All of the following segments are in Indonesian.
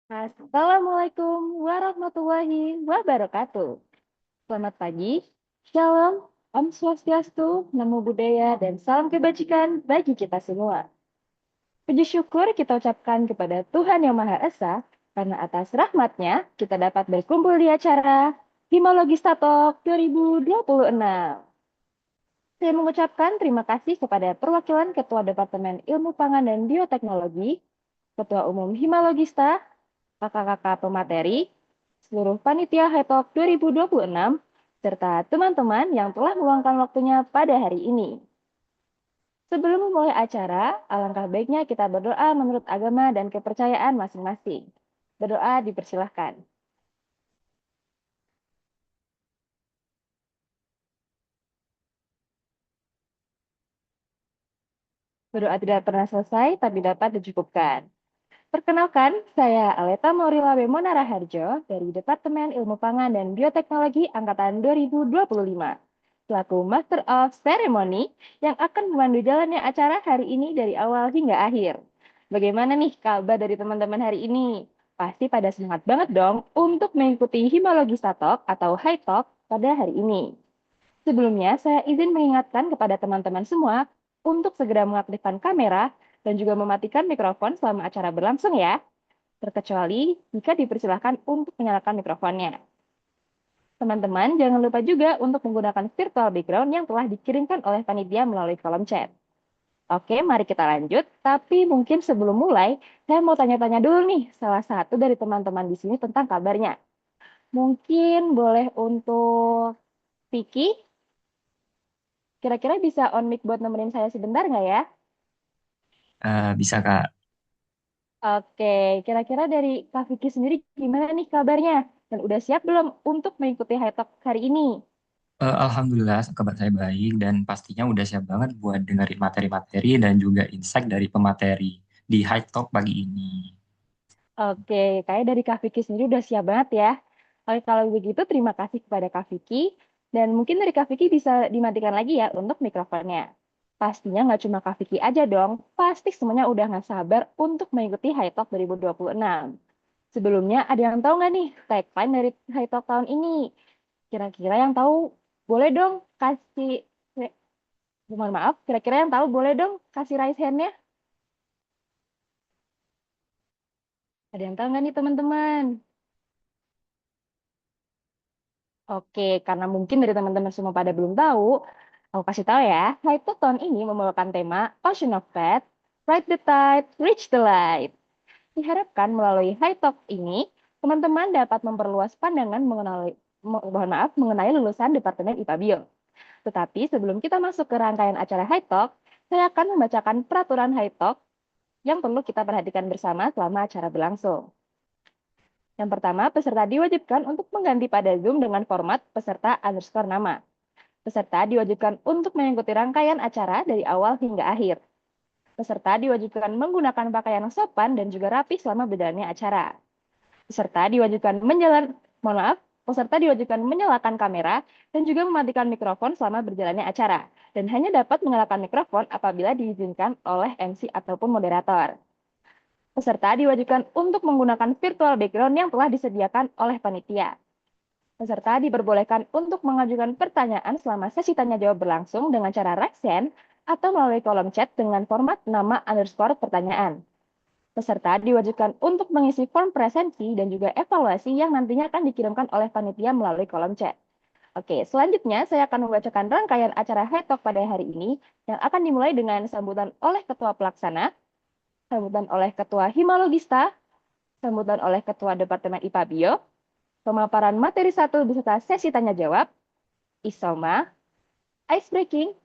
Assalamualaikum warahmatullahi wabarakatuh. Selamat pagi, Shalom, Om Swastiastu, Namo Buddhaya, dan salam kebajikan bagi kita semua. Puji syukur kita ucapkan kepada Tuhan Yang Maha Esa, karena atas rahmatnya kita dapat berkumpul di acara Himologista Talk 2026. Saya mengucapkan terima kasih kepada perwakilan Ketua Departemen Ilmu Pangan dan Bioteknologi, Ketua Umum Himalogista, kakak-kakak pemateri, seluruh panitia HiTalk 2026, serta teman-teman yang telah meluangkan waktunya pada hari ini. Sebelum memulai acara, alangkah baiknya kita berdoa menurut agama dan kepercayaan masing-masing. Berdoa dipersilahkan. Berdoa tidak pernah selesai, tapi dapat dicukupkan. Perkenalkan, saya Aleta Maurila Bemona Raharjo dari Departemen Ilmu Pangan dan Bioteknologi Angkatan 2025, selaku Master of Ceremony yang akan memandu jalannya acara hari ini dari awal hingga akhir. Bagaimana nih kabar dari teman-teman hari ini? Pasti pada semangat banget dong untuk mengikuti Himologista Talk atau High Talk pada hari ini. Sebelumnya, saya izin mengingatkan kepada teman-teman semua untuk segera mengaktifkan kamera dan juga mematikan mikrofon selama acara berlangsung ya, terkecuali jika dipersilahkan untuk menyalakan mikrofonnya. Teman-teman, jangan lupa juga untuk menggunakan virtual background yang telah dikirimkan oleh panitia melalui kolom chat. Oke, mari kita lanjut. Tapi mungkin sebelum mulai, saya mau tanya-tanya dulu nih salah satu dari teman-teman di sini tentang kabarnya. Mungkin boleh untuk Vicky, kira-kira bisa on mic buat nemenin saya sebentar nggak ya? Bisa Kak. Oke, kira-kira dari Kak Vicky sendiri gimana nih kabarnya? Dan udah siap belum untuk mengikuti High Talk hari ini? Alhamdulillah kabar saya baik dan pastinya udah siap banget buat dengerin materi-materi dan juga insight dari pemateri di High Talk pagi ini. Oke, kayak dari Kak Vicky sendiri udah siap banget ya. Oke, kalau begitu terima kasih kepada Kak Vicky. Dan mungkin dari Kak Vicky bisa dimatikan lagi ya untuk mikrofonnya. Pastinya nggak cuma Kak Vicky aja dong, pasti semuanya udah nggak sabar untuk mengikuti High Talk 2026. Sebelumnya ada yang tahu nggak nih tagline dari High Talk tahun ini? Kira-kira yang tahu boleh dong kasih, mohon maaf, kira-kira yang tahu boleh dong kasih raise hand-nya? Ada yang tahu nggak nih teman-teman? Oke, karena mungkin dari teman-teman semua pada belum tahu, aku kasih tahu ya. Haiku tahun ini membawakan tema Ocean of Faith, Ride the Tide, Reach the Light. Diharapkan melalui High Talk ini, teman-teman dapat memperluas pandangan mengenai lulusan Departemen IPA Bio. Tetapi sebelum kita masuk ke rangkaian acara High Talk, saya akan membacakan peraturan High Talk yang perlu kita perhatikan bersama selama acara berlangsung. Yang pertama, peserta diwajibkan untuk mengganti pada Zoom dengan format peserta underscore nama. Peserta diwajibkan untuk mengikuti rangkaian acara dari awal hingga akhir. Peserta diwajibkan menggunakan pakaian yang sopan dan juga rapi selama berjalannya acara. Peserta diwajibkan mohon maaf, peserta diwajibkan menyalakan kamera dan juga mematikan mikrofon selama berjalannya acara dan hanya dapat menyalakan mikrofon apabila diizinkan oleh MC ataupun moderator. Peserta diwajibkan untuk menggunakan virtual background yang telah disediakan oleh panitia. Peserta diperbolehkan untuk mengajukan pertanyaan selama sesi tanya jawab berlangsung dengan cara raise hand atau melalui kolom chat dengan format nama underscore pertanyaan. Peserta diwajibkan untuk mengisi form presensi dan juga evaluasi yang nantinya akan dikirimkan oleh panitia melalui kolom chat. Oke, selanjutnya saya akan membacakan rangkaian acara High Talk pada hari ini yang akan dimulai dengan sambutan oleh Ketua Pelaksana, sambutan oleh Ketua Himalogista, sambutan oleh Ketua Departemen IPA Bio, pemaparan materi 1 beserta sesi tanya jawab, ISOMA, ice breaking,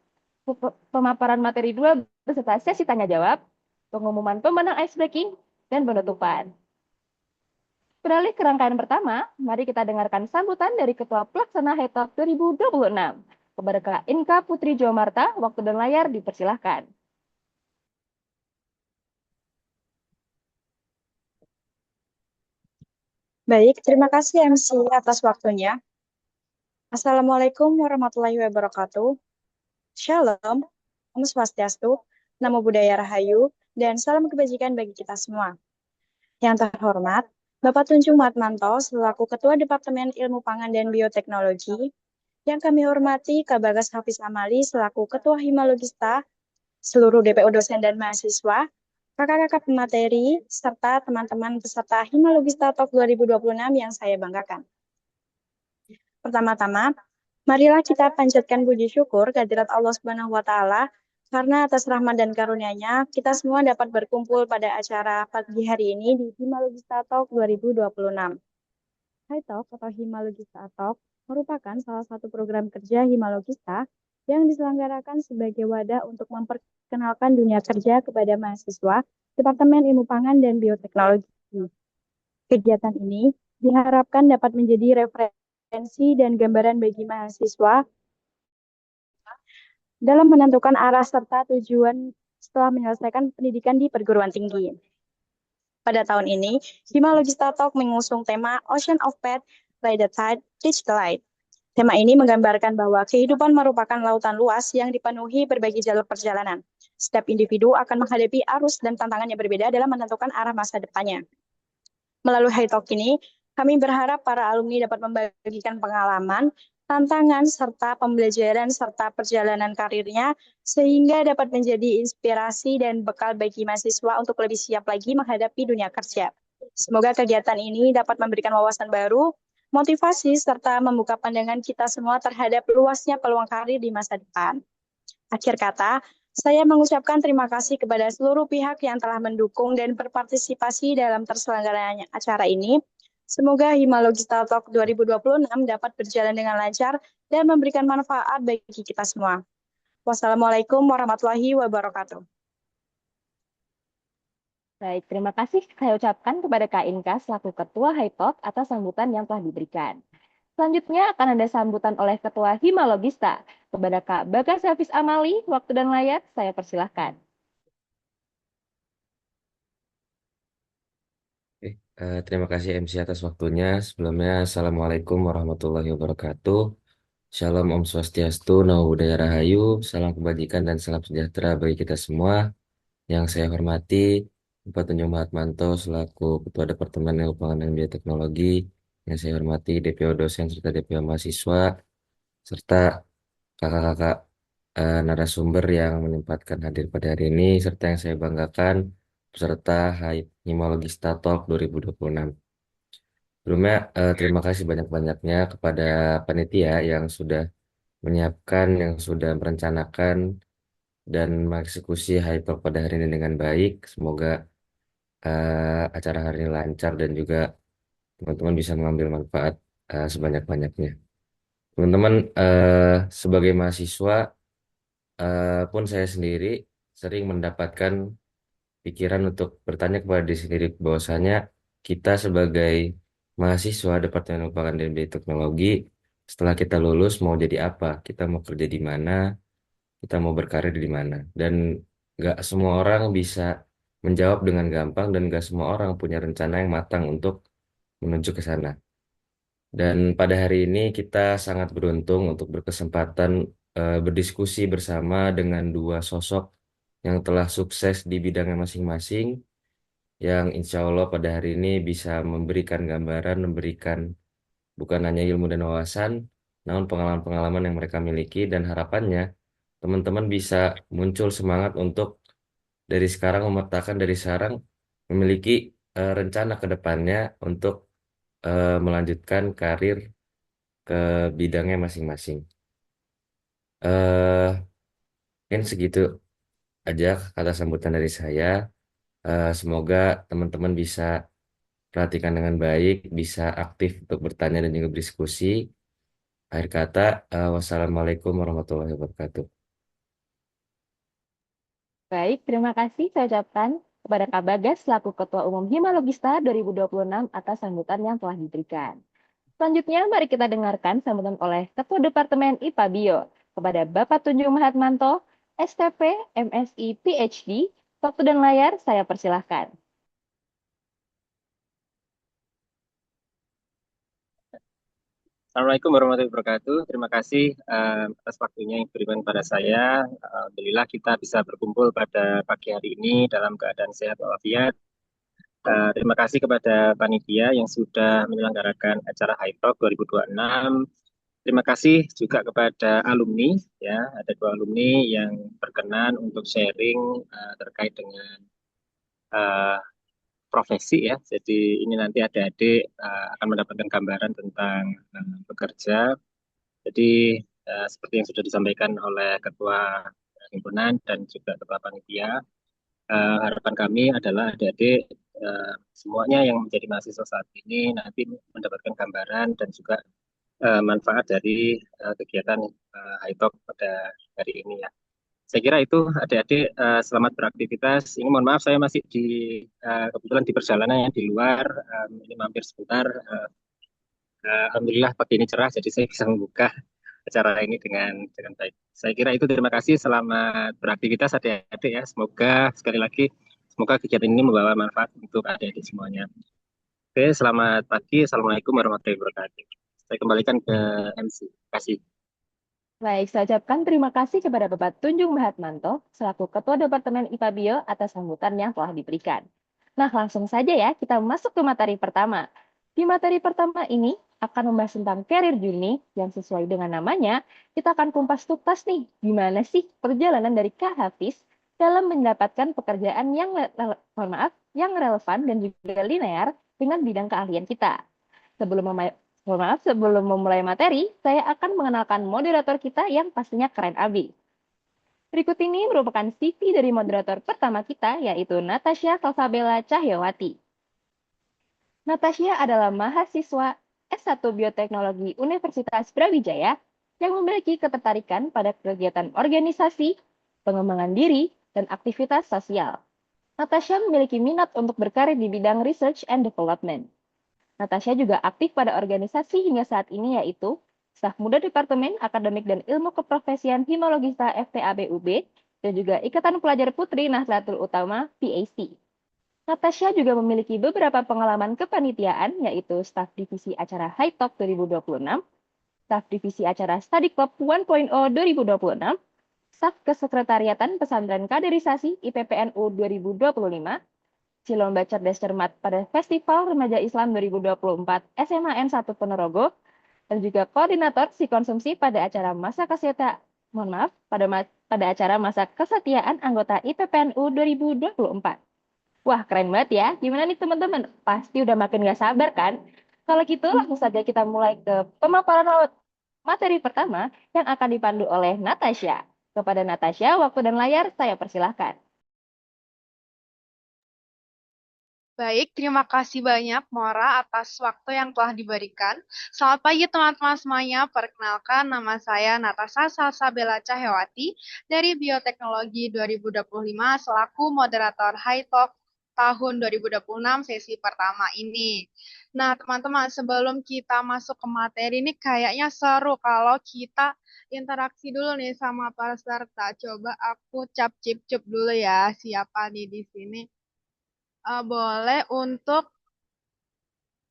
pemaparan materi 2 beserta sesi tanya jawab, pengumuman pemenang ice breaking, dan penutupan. Beralih ke rangkaian pertama, mari kita dengarkan sambutan dari Ketua Pelaksana HETOK 2026. Kepada Kak Inka Putri Jawa Marta, waktu dan layar dipersilahkan. Baik, terima kasih MC atas waktunya. Assalamualaikum warahmatullahi wabarakatuh. Shalom, Om Swastiastu, Namo Buddhaya Rahayu, dan salam kebajikan bagi kita semua. Yang terhormat, Bapak Tunjung Matmanto selaku Ketua Departemen Ilmu Pangan dan Bioteknologi, yang kami hormati Kak Bagas Hafiz Amali selaku Ketua Himalogista, seluruh DPO dosen dan mahasiswa, kakak-kakak pemateri, serta teman-teman peserta Himalogista Talk 2026 yang saya banggakan. Pertama-tama, marilah kita panjatkan puji syukur kehadirat Allah Subhanahu wa taala karena atas rahmat dan karunia-Nya kita semua dapat berkumpul pada acara pagi hari ini di Himalogista Talk 2026. Hai Talk atau Himalogista Talk merupakan salah satu program kerja Himalogista yang diselenggarakan sebagai wadah untuk memperkenalkan dunia kerja kepada mahasiswa Departemen Ilmu Pangan dan Bioteknologi. Kegiatan ini diharapkan dapat menjadi referensi dan gambaran bagi mahasiswa dalam menentukan arah serta tujuan setelah menyelesaikan pendidikan di perguruan tinggi. Pada tahun ini, Himalogista Talk mengusung tema Ocean of Path, Ride the Tide, Teach the Light. Tema ini menggambarkan bahwa kehidupan merupakan lautan luas yang dipenuhi berbagai jalur perjalanan. Setiap individu akan menghadapi arus dan tantangan yang berbeda dalam menentukan arah masa depannya. Melalui High Talk ini, kami berharap para alumni dapat membagikan pengalaman, tantangan, serta pembelajaran serta perjalanan karirnya sehingga dapat menjadi inspirasi dan bekal bagi mahasiswa untuk lebih siap lagi menghadapi dunia kerja. Semoga kegiatan ini dapat memberikan wawasan baru, motivasi, serta membuka pandangan kita semua terhadap luasnya peluang karir di masa depan. Akhir kata, saya mengucapkan terima kasih kepada seluruh pihak yang telah mendukung dan berpartisipasi dalam terselenggaranya acara ini. Semoga Himalogista Talk 2026 dapat berjalan dengan lancar dan memberikan manfaat bagi kita semua. Wassalamualaikum warahmatullahi wabarakatuh. Baik, terima kasih saya ucapkan kepada Kak Inka selaku Ketua High Talk atas sambutan yang telah diberikan. Selanjutnya akan ada sambutan oleh Ketua Himalogista. Kepada Kak Bagas Hafiz Amali, waktu dan layar saya persilahkan. Terima kasih MC atas waktunya. Sebelumnya, Assalamualaikum warahmatullahi wabarakatuh. Shalom Om Swastiastu, Namo Buddhaya Rahayu, salam kebajikan dan salam sejahtera bagi kita semua. Yang saya hormati, Bapak Tunjung Mahatmanto selaku Ketua Departemen Ilmu Pangan dan Bioteknologi. Yang saya hormati DPO dosen serta DPO mahasiswa, serta kakak-kakak narasumber yang menyempatkan hadir pada hari ini, serta yang saya banggakan, peserta Himologista Talk 2026. Sebelumnya, terima kasih banyak-banyaknya kepada panitia yang sudah menyiapkan, yang sudah merencanakan, dan mengeksekusi High Talk pada hari ini dengan baik. Semoga acara hari ini lancar dan juga teman-teman bisa mengambil manfaat sebanyak-banyaknya. Teman-teman, sebagai mahasiswa pun saya sendiri sering mendapatkan pikiran untuk bertanya kepada diri sendiri bahwasanya kita sebagai mahasiswa Departemen Ilmu Pengetahuan dan Teknologi setelah kita lulus mau jadi apa, kita mau kerja di mana, kita mau berkarir di mana, dan nggak semua orang bisa menjawab dengan gampang dan nggak semua orang punya rencana yang matang untuk menuju ke sana. Dan pada hari ini kita sangat beruntung untuk berkesempatan berdiskusi bersama dengan dua sosok yang telah sukses di bidangnya masing-masing, yang insya Allah pada hari ini bisa memberikan gambaran, memberikan bukan hanya ilmu dan wawasan, namun pengalaman-pengalaman yang mereka miliki, dan harapannya teman-teman bisa muncul semangat untuk dari sekarang memetakan dari sekarang memiliki rencana ke depannya untuk melanjutkan karir ke bidangnya masing-masing. eh Mungkin segitu aja kata sambutan dari saya. Semoga teman-teman bisa perhatikan dengan baik, bisa aktif untuk bertanya dan juga berdiskusi. Akhir kata, wassalamualaikum warahmatullahi wabarakatuh. Baik, terima kasih saya ucapkan kepada Kak Bagas selaku Ketua Umum Himalogista 2026 atas sambutan yang telah diberikan. Selanjutnya, mari kita dengarkan sambutan oleh Ketua Departemen IPA Bio kepada Bapak Tunjung Mahatmanto, STP, MSI, PhD. Waktu dan layar saya persilahkan. Assalamualaikum warahmatullahi wabarakatuh. Terima kasih atas waktunya yang diberikan pada saya. Alhamdulillah kita bisa berkumpul pada pagi hari ini dalam keadaan sehat walafiat. Terima kasih kepada panitia yang sudah menyelenggarakan acara High Talk 2026. Terima kasih juga kepada alumni, ya, ada 2 alumni yang berkenan untuk sharing terkait dengan uh, profesi, ya. Jadi ini nanti adik-adik akan mendapatkan gambaran tentang bekerja. Jadi seperti yang sudah disampaikan oleh Ketua Himpunan dan juga Ketua Panitia, harapan kami adalah adik-adik semuanya yang menjadi mahasiswa saat ini nanti mendapatkan gambaran dan juga manfaat dari kegiatan High Talk pada hari ini, ya. Saya kira itu adik-adik, selamat beraktivitas. Ini mohon maaf saya masih kebetulan di perjalanan yang di luar, ini mampir sebentar. Alhamdulillah pagi ini cerah jadi saya bisa membuka acara ini dengan baik. Saya kira itu, terima kasih, selamat beraktivitas adik-adik, ya. Semoga sekali lagi semoga kegiatan ini membawa manfaat untuk adik-adik semuanya. Oke, selamat pagi. Assalamualaikum warahmatullahi wabarakatuh. Saya kembalikan ke MC. Terima kasih. Baik, saya ucapkan terima kasih kepada Bapak Tunjung Mahatmanto selaku Ketua Departemen IPA Bio atas sambutan yang telah diberikan. Nah, langsung saja ya kita masuk ke materi pertama. Di materi pertama ini akan membahas tentang career journey yang sesuai dengan namanya, kita akan kumpas tuntas nih, gimana sih perjalanan dari Kak Hafiz dalam mendapatkan pekerjaan yang relevan dan juga linear dengan bidang keahlian kita. Sebelum memulai materi, saya akan mengenalkan moderator kita yang pastinya keren abis. Berikut ini merupakan CV dari moderator pertama kita, yaitu Natasha Salsabella Cahyawati. Natasha adalah mahasiswa S1 Bioteknologi Universitas Brawijaya yang memiliki ketertarikan pada kegiatan organisasi, pengembangan diri, dan aktivitas sosial. Natasha memiliki minat untuk berkarir di bidang research and development. Natasha juga aktif pada organisasi hingga saat ini, yaitu Staf Muda Departemen Akademik dan Ilmu Keprofesian Himologista FPABUB dan juga Ikatan Pelajar Putri Nahdlatul Ulama PAC. Natasha juga memiliki beberapa pengalaman kepanitiaan, yaitu Staf Divisi Acara High Talk 2026, Staf Divisi Acara Study Club 1.0 2026, Staf Kesekretariatan Pesantren Kaderisasi IPPNU 2025, Lomba Cerdas Cermat pada Festival Remaja Islam 2024 SMAN 1 Ponorogo, dan juga koordinator si konsumsi pada acara pada acara masa kesetiaan anggota IPPNU 2024. Wah, keren banget ya. Gimana nih teman-teman? Pasti udah makin gak sabar kan? Kalau gitu langsung saja kita mulai ke pemaparan materi pertama yang akan dipandu oleh Natasha. Kepada Natasha, waktu dan layar saya persilahkan. Baik, terima kasih banyak Mora atas waktu yang telah diberikan. Selamat pagi teman-teman semuanya, perkenalkan nama saya Natasha Salsabella Cahyawati dari Bioteknologi 2025 selaku moderator High Talk tahun 2026 sesi pertama ini. Nah teman-teman, sebelum kita masuk ke materi ini kayaknya seru kalau kita interaksi dulu nih sama para peserta. Coba aku cap-cip-cup dulu ya, siapa nih di sini. Boleh untuk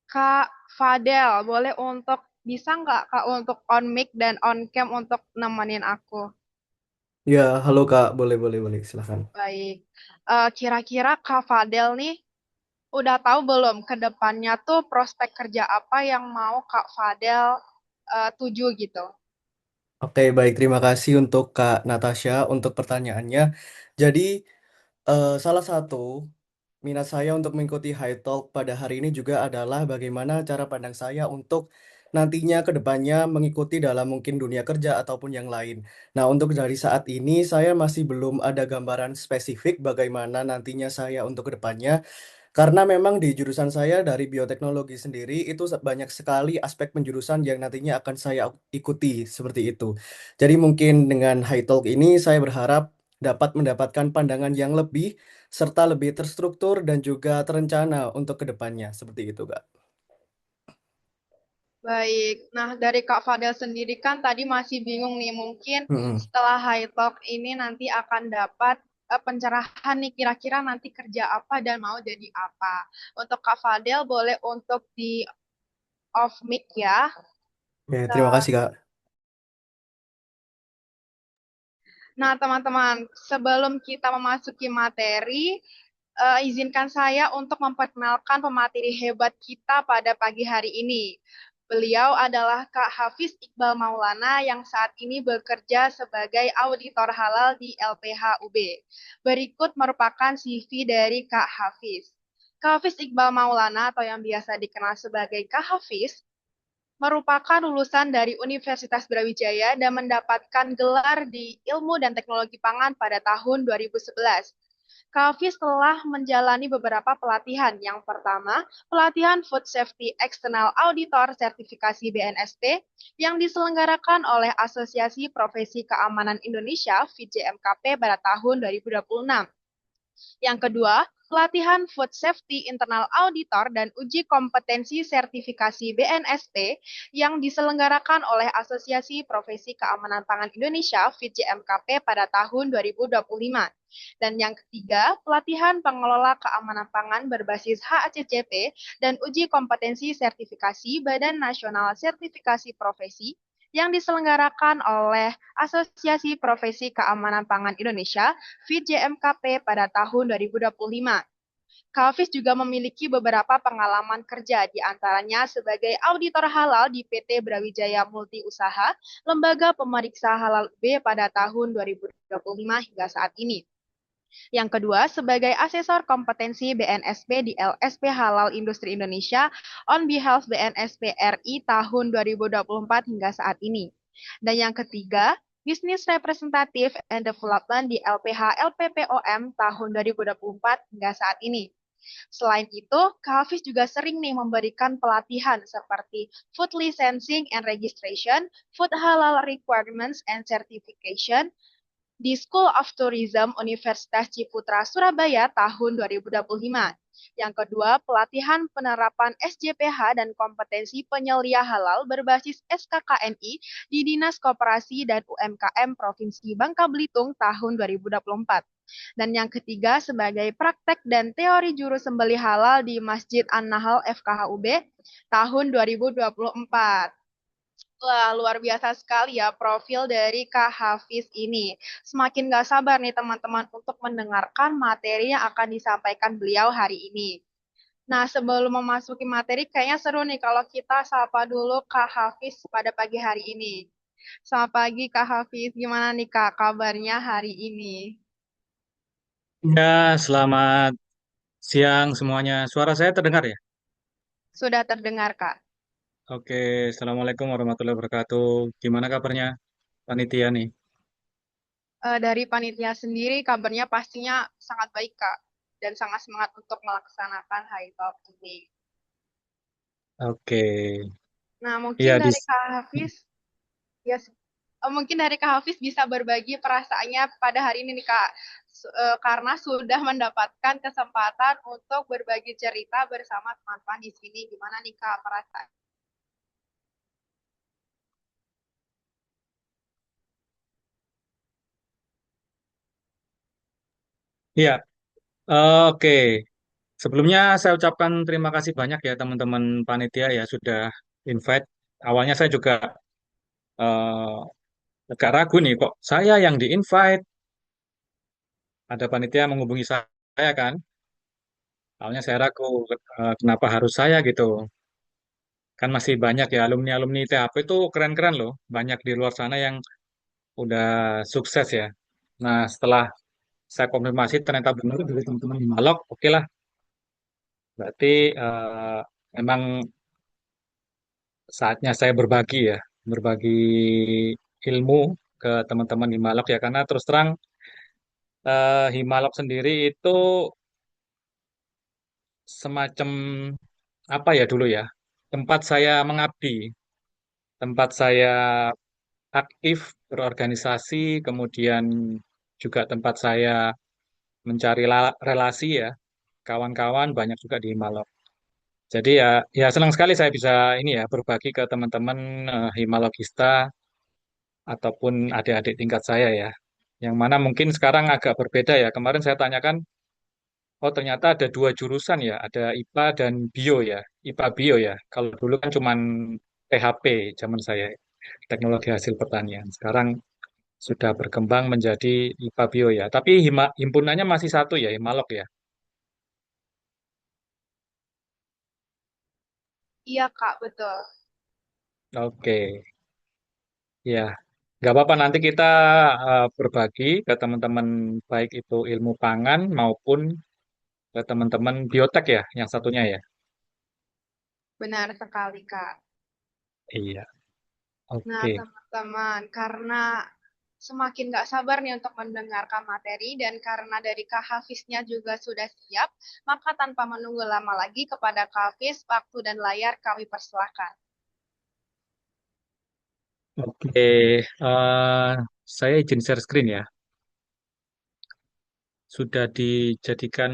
Kak Fadel, boleh untuk bisa nggak Kak untuk on mic dan on cam untuk nemenin aku? Ya, halo Kak, boleh, silakan. Baik. Kira-kira Kak Fadel nih udah tahu belum ke depannya tuh prospek kerja apa yang mau Kak Fadel tuju gitu? Oke, baik, terima kasih untuk Kak Natasha untuk pertanyaannya. Jadi, salah satu minat saya untuk mengikuti High Talk pada hari ini juga adalah bagaimana cara pandang saya untuk nantinya ke depannya mengikuti dalam mungkin dunia kerja ataupun yang lain. Nah, untuk dari saat ini saya masih belum ada gambaran spesifik bagaimana nantinya saya untuk ke depannya. Karena memang di jurusan saya dari bioteknologi sendiri itu banyak sekali aspek penjurusan yang nantinya akan saya ikuti seperti itu. Jadi mungkin dengan High Talk ini saya berharap dapat mendapatkan pandangan yang lebih serta lebih terstruktur dan juga terencana untuk kedepannya seperti itu, Kak. Baik, nah dari Kak Fadel sendiri kan tadi masih bingung nih, mungkin Mm-mm. setelah High Talk ini nanti akan dapat pencerahan nih kira-kira nanti kerja apa dan mau jadi apa. Untuk Kak Fadel boleh untuk di off mic ya. Oke, terima kasih, Kak. Nah teman-teman, sebelum kita memasuki materi, Izinkan saya untuk memperkenalkan pemateri hebat kita pada pagi hari ini. Beliau adalah Kak Hafiz Iqbal Maulana yang saat ini bekerja sebagai auditor halal di LPH UB. Berikut merupakan CV dari Kak Hafiz. Kak Hafiz Iqbal Maulana atau yang biasa dikenal sebagai Kak Hafiz merupakan lulusan dari Universitas Brawijaya dan mendapatkan gelar di Ilmu dan Teknologi Pangan pada tahun 2011. Kak Hafiz telah menjalani beberapa pelatihan. Yang pertama, pelatihan Food Safety External Auditor Sertifikasi BNSP yang diselenggarakan oleh Asosiasi Profesi Keamanan Indonesia (VJMKP) pada tahun 2026. Yang kedua, pelatihan Food Safety Internal Auditor dan uji kompetensi sertifikasi BNSP yang diselenggarakan oleh Asosiasi Profesi Keamanan Pangan Indonesia (VJMKP) pada tahun 2025. Dan yang ketiga, pelatihan pengelola keamanan pangan berbasis HACCP dan uji kompetensi sertifikasi Badan Nasional Sertifikasi Profesi yang diselenggarakan oleh Asosiasi Profesi Keamanan Pangan Indonesia (VJMKP) pada tahun 2025. Kak Hafiz juga memiliki beberapa pengalaman kerja, di antaranya sebagai auditor halal di PT Brawijaya Multi Usaha, lembaga pemeriksa halal B pada tahun 2025 hingga saat ini. Yang kedua, sebagai asesor kompetensi BNSP di LSP Halal Industri Indonesia on behalf BNSP RI tahun 2024 hingga saat ini. Dan yang ketiga, Business Representative and Development di LPH LPPOM tahun 2024 hingga saat ini. Selain itu, Kak Hafiz juga sering memberikan pelatihan seperti Food Licensing and Registration, Food Halal Requirements and Certification, di School of Tourism Universitas Ciputra Surabaya tahun 2025. Yang kedua, pelatihan penerapan SJPH dan kompetensi penyelia halal berbasis SKKNI di Dinas Koperasi dan UMKM Provinsi Bangka Belitung tahun 2024. Dan yang ketiga, sebagai praktek dan teori juru sembelih halal di Masjid An-Nahl FKHUB tahun 2024. Wah, luar biasa sekali ya profil dari Kak Hafiz ini. Semakin gak sabar nih teman-teman untuk mendengarkan materi yang akan disampaikan beliau hari ini. Nah, sebelum memasuki materi, kayaknya seru nih kalau kita sapa dulu Kak Hafiz pada pagi hari ini. Selamat pagi Kak Hafiz, gimana nih Kak kabarnya hari ini? Ya, selamat siang semuanya. Suara saya terdengar ya? Sudah terdengar Kak? Oke, Assalamualaikum warahmatullahi wabarakatuh. Gimana kabarnya, panitia nih? Dari panitia sendiri kabarnya pastinya sangat baik Kak, dan sangat semangat untuk melaksanakan High Talk ini. Oke, Nah, mungkin ya dari Kak Hafiz, ya mungkin dari Kak Hafiz bisa berbagi perasaannya pada hari ini nih Kak, karena sudah mendapatkan kesempatan untuk berbagi cerita bersama teman-teman di sini. Gimana nih Kak perasaan? ya, oke. Sebelumnya saya ucapkan terima kasih banyak ya teman-teman panitia ya sudah invite. Awalnya saya juga agak ragu nih kok saya yang di-invite. Ada panitia menghubungi saya kan. Awalnya saya ragu kenapa harus saya gitu. Kan masih banyak ya alumni-alumni THP itu keren-keren loh. Banyak di luar sana yang udah sukses ya. Nah, setelah saya konfirmasi ternyata benar dari teman-teman di Malok, oke lah. Berarti memang saatnya saya berbagi ya, berbagi ilmu ke teman-teman di Malok ya. Karena terus terang Himalok sendiri itu semacam apa ya dulu ya, tempat saya mengabdi, tempat saya aktif berorganisasi, kemudian juga tempat saya mencari relasi ya, kawan-kawan banyak juga di Himalok. Jadi ya, ya senang sekali saya bisa ini ya berbagi ke teman-teman Himalogista ataupun adik-adik tingkat saya ya, yang mana mungkin sekarang agak berbeda ya. Kemarin saya tanyakan, oh ternyata ada dua jurusan ya, ada IPA dan Bio ya, IPA Bio ya. Kalau dulu kan cuman PHP zaman saya, teknologi hasil pertanian. Sekarang sudah berkembang menjadi IPA Bio ya. Tapi himpunannya masih satu ya, Himalog ya. Iya, Kak, betul. Oke, ya. Nggak apa-apa, nanti kita berbagi ke teman-teman baik itu ilmu pangan maupun ke teman-teman biotek ya, yang satunya ya. Benar sekali, Kak. Iya, Nah, oke. teman-teman, karena semakin nggak sabar nih untuk mendengarkan materi dan karena dari Kak Hafiznya juga sudah siap, maka tanpa menunggu lama lagi kepada Kak Hafiz, waktu dan layar kami persilahkan. Oke, saya izin share screen ya. Sudah dijadikan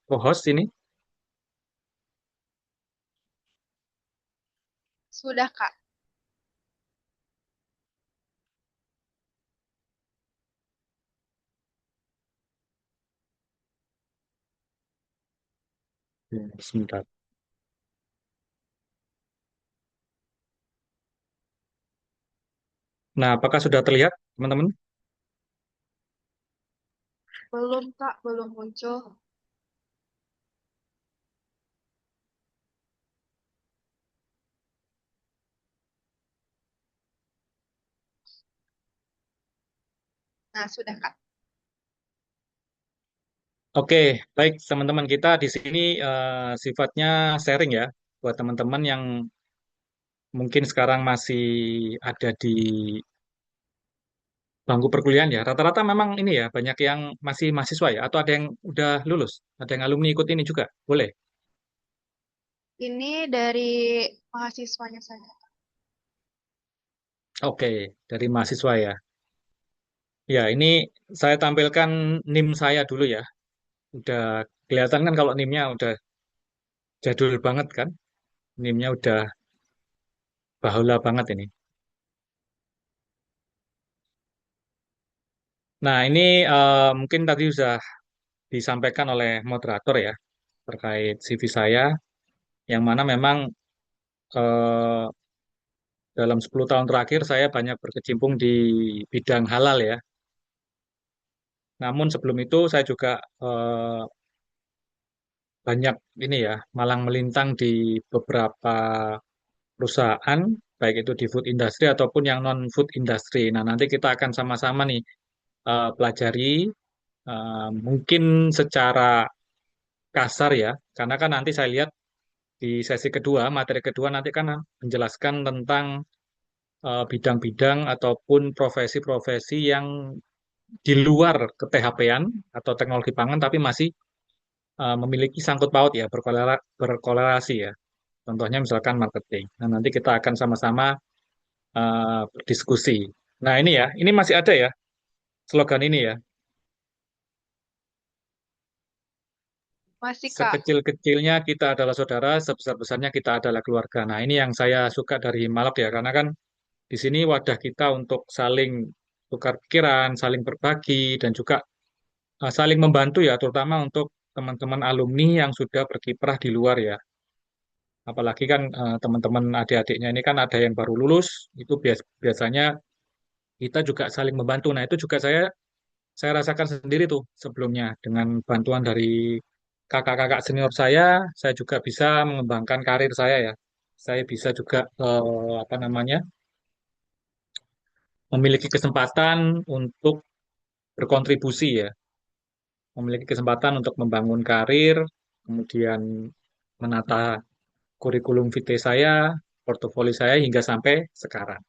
co-host ini. Sudah, Kak. Sebentar. Nah, apakah sudah terlihat, teman-teman? Belum, Kak, belum muncul. Nah, sudah, Kak. Oke, baik teman-teman kita di sini sifatnya sharing ya buat teman-teman yang mungkin sekarang masih ada di bangku perkuliahan ya. Rata-rata memang ini ya banyak yang masih mahasiswa ya atau ada yang udah lulus, ada yang alumni ikut ini juga. Boleh. Ini dari mahasiswanya saja. Oke, dari mahasiswa ya. Ya, ini saya tampilkan NIM saya dulu ya. Udah kelihatan kan kalau NIM-nya udah jadul banget kan. NIM-nya udah bahula banget ini. Nah, ini mungkin tadi sudah disampaikan oleh moderator ya terkait CV saya yang mana memang eh, dalam 10 tahun terakhir saya banyak berkecimpung di bidang halal ya. Namun sebelum itu saya juga banyak ini ya malang melintang di beberapa perusahaan baik itu di food industry ataupun yang non food industry. Nah, nanti kita akan sama-sama nih pelajari mungkin secara kasar ya, karena kan nanti saya lihat di sesi kedua, materi kedua nanti kan menjelaskan tentang bidang-bidang ataupun profesi-profesi yang di luar ke THP-an atau teknologi pangan tapi masih memiliki sangkut paut ya, berkolerasi ya. Contohnya misalkan marketing. Nah, nanti kita akan sama-sama berdiskusi. Nah, ini masih ada ya slogan ini ya. Masih, Kak. Sekecil-kecilnya kita adalah saudara, sebesar-besarnya kita adalah keluarga. Nah, ini yang saya suka dari Malak ya, karena kan di sini wadah kita untuk saling tukar pikiran, saling berbagi, dan juga saling membantu ya, terutama untuk teman-teman alumni yang sudah berkiprah di luar ya. Apalagi kan teman-teman adik-adiknya ini kan ada yang baru lulus, itu biasanya kita juga saling membantu. Nah, itu juga saya rasakan sendiri tuh sebelumnya dengan bantuan dari kakak-kakak senior saya juga bisa mengembangkan karir saya ya. Saya bisa juga apa namanya memiliki kesempatan untuk berkontribusi ya, memiliki kesempatan untuk membangun karir, kemudian menata kurikulum vitae saya, portofolio saya hingga sampai sekarang.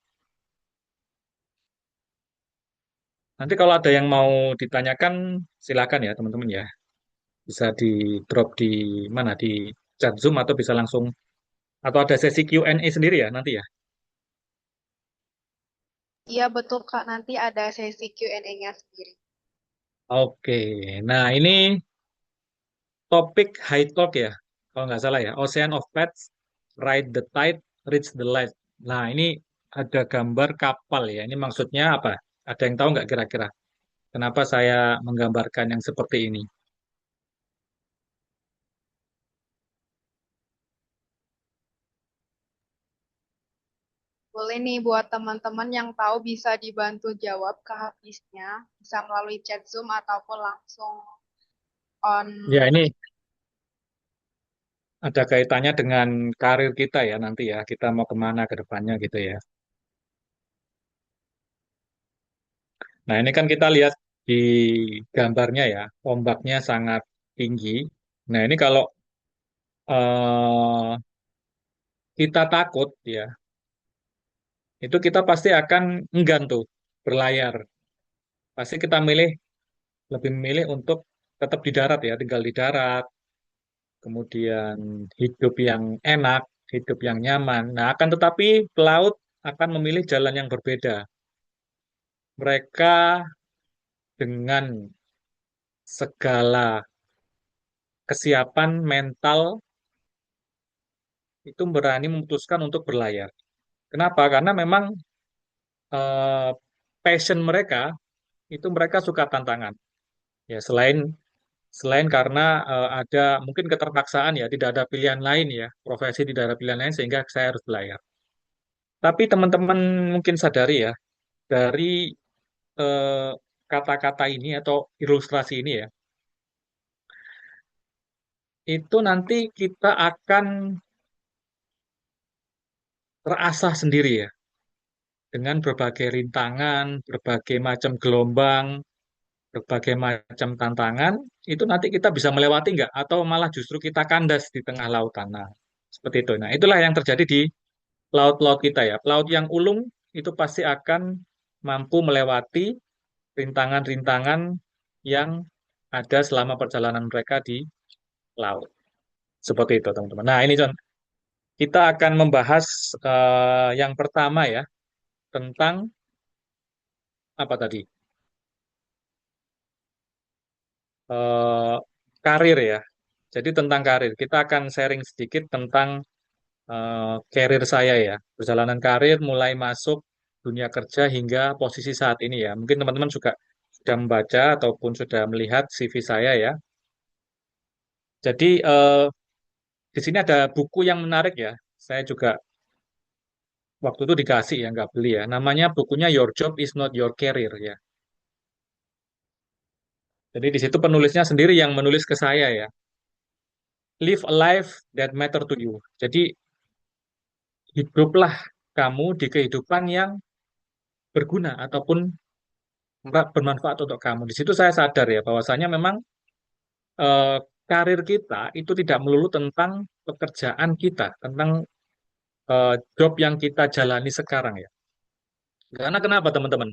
Nanti kalau ada yang mau ditanyakan, silakan ya teman-teman ya. Bisa di drop di mana di chat Zoom atau bisa langsung atau ada sesi Q&A sendiri ya nanti ya. Iya, betul, Kak. Nanti ada sesi Q&A-nya sendiri. Oke, nah ini topik high talk ya, kalau nggak salah ya. Ocean of Pets, Ride the Tide, Reach the Light. Nah ini ada gambar kapal ya. Ini maksudnya apa? Ada yang tahu nggak kira-kira? Kenapa saya menggambarkan yang seperti ini? Boleh nih buat teman-teman yang tahu bisa dibantu jawab ke Hafiznya, bisa melalui chat Zoom ataupun langsung on. Ya ini ada kaitannya dengan karir kita ya nanti ya, kita mau kemana ke depannya gitu ya. Nah, ini kan kita lihat di gambarnya ya, ombaknya sangat tinggi. Nah, ini kalau eh, kita takut ya, itu kita pasti akan enggan tuh berlayar. Pasti kita lebih memilih untuk tetap di darat ya, tinggal di darat, kemudian hidup yang enak, hidup yang nyaman. Nah, akan tetapi pelaut akan memilih jalan yang berbeda. Mereka dengan segala kesiapan mental itu berani memutuskan untuk berlayar. Kenapa? Karena memang eh, passion mereka itu mereka suka tantangan. Ya, selain selain karena ada mungkin keterpaksaan ya, tidak ada pilihan lain ya, profesi tidak ada pilihan lain sehingga saya harus berlayar. Tapi teman-teman mungkin sadari ya, dari eh, kata-kata ini atau ilustrasi ini ya, itu nanti kita akan terasah sendiri ya, dengan berbagai rintangan, berbagai macam gelombang, berbagai macam tantangan, itu nanti kita bisa melewati nggak? Atau malah justru kita kandas di tengah lautan. Nah, seperti itu. Nah, itulah yang terjadi di laut-laut kita ya. Laut yang ulung itu pasti akan mampu melewati rintangan-rintangan yang ada selama perjalanan mereka di laut. Seperti itu, teman-teman. Nah, ini John, kita akan membahas yang pertama ya, tentang apa tadi? Eh, Karir ya. Jadi tentang karir, kita akan sharing sedikit tentang karir saya ya, perjalanan karir mulai masuk dunia kerja hingga posisi saat ini ya. Mungkin teman-teman juga sudah membaca ataupun sudah melihat CV saya ya. Jadi di sini ada buku yang menarik ya. Saya juga waktu itu dikasih ya, nggak beli ya. Namanya bukunya Your Job is Not Your Career ya. Jadi di situ penulisnya sendiri yang menulis ke saya ya. Live a life that matter to you. Jadi hiduplah kamu di kehidupan yang berguna ataupun bermanfaat untuk kamu. Di situ saya sadar ya bahwasanya memang eh, karir kita itu tidak melulu tentang pekerjaan kita, tentang job yang kita jalani sekarang ya. Karena kenapa teman-teman?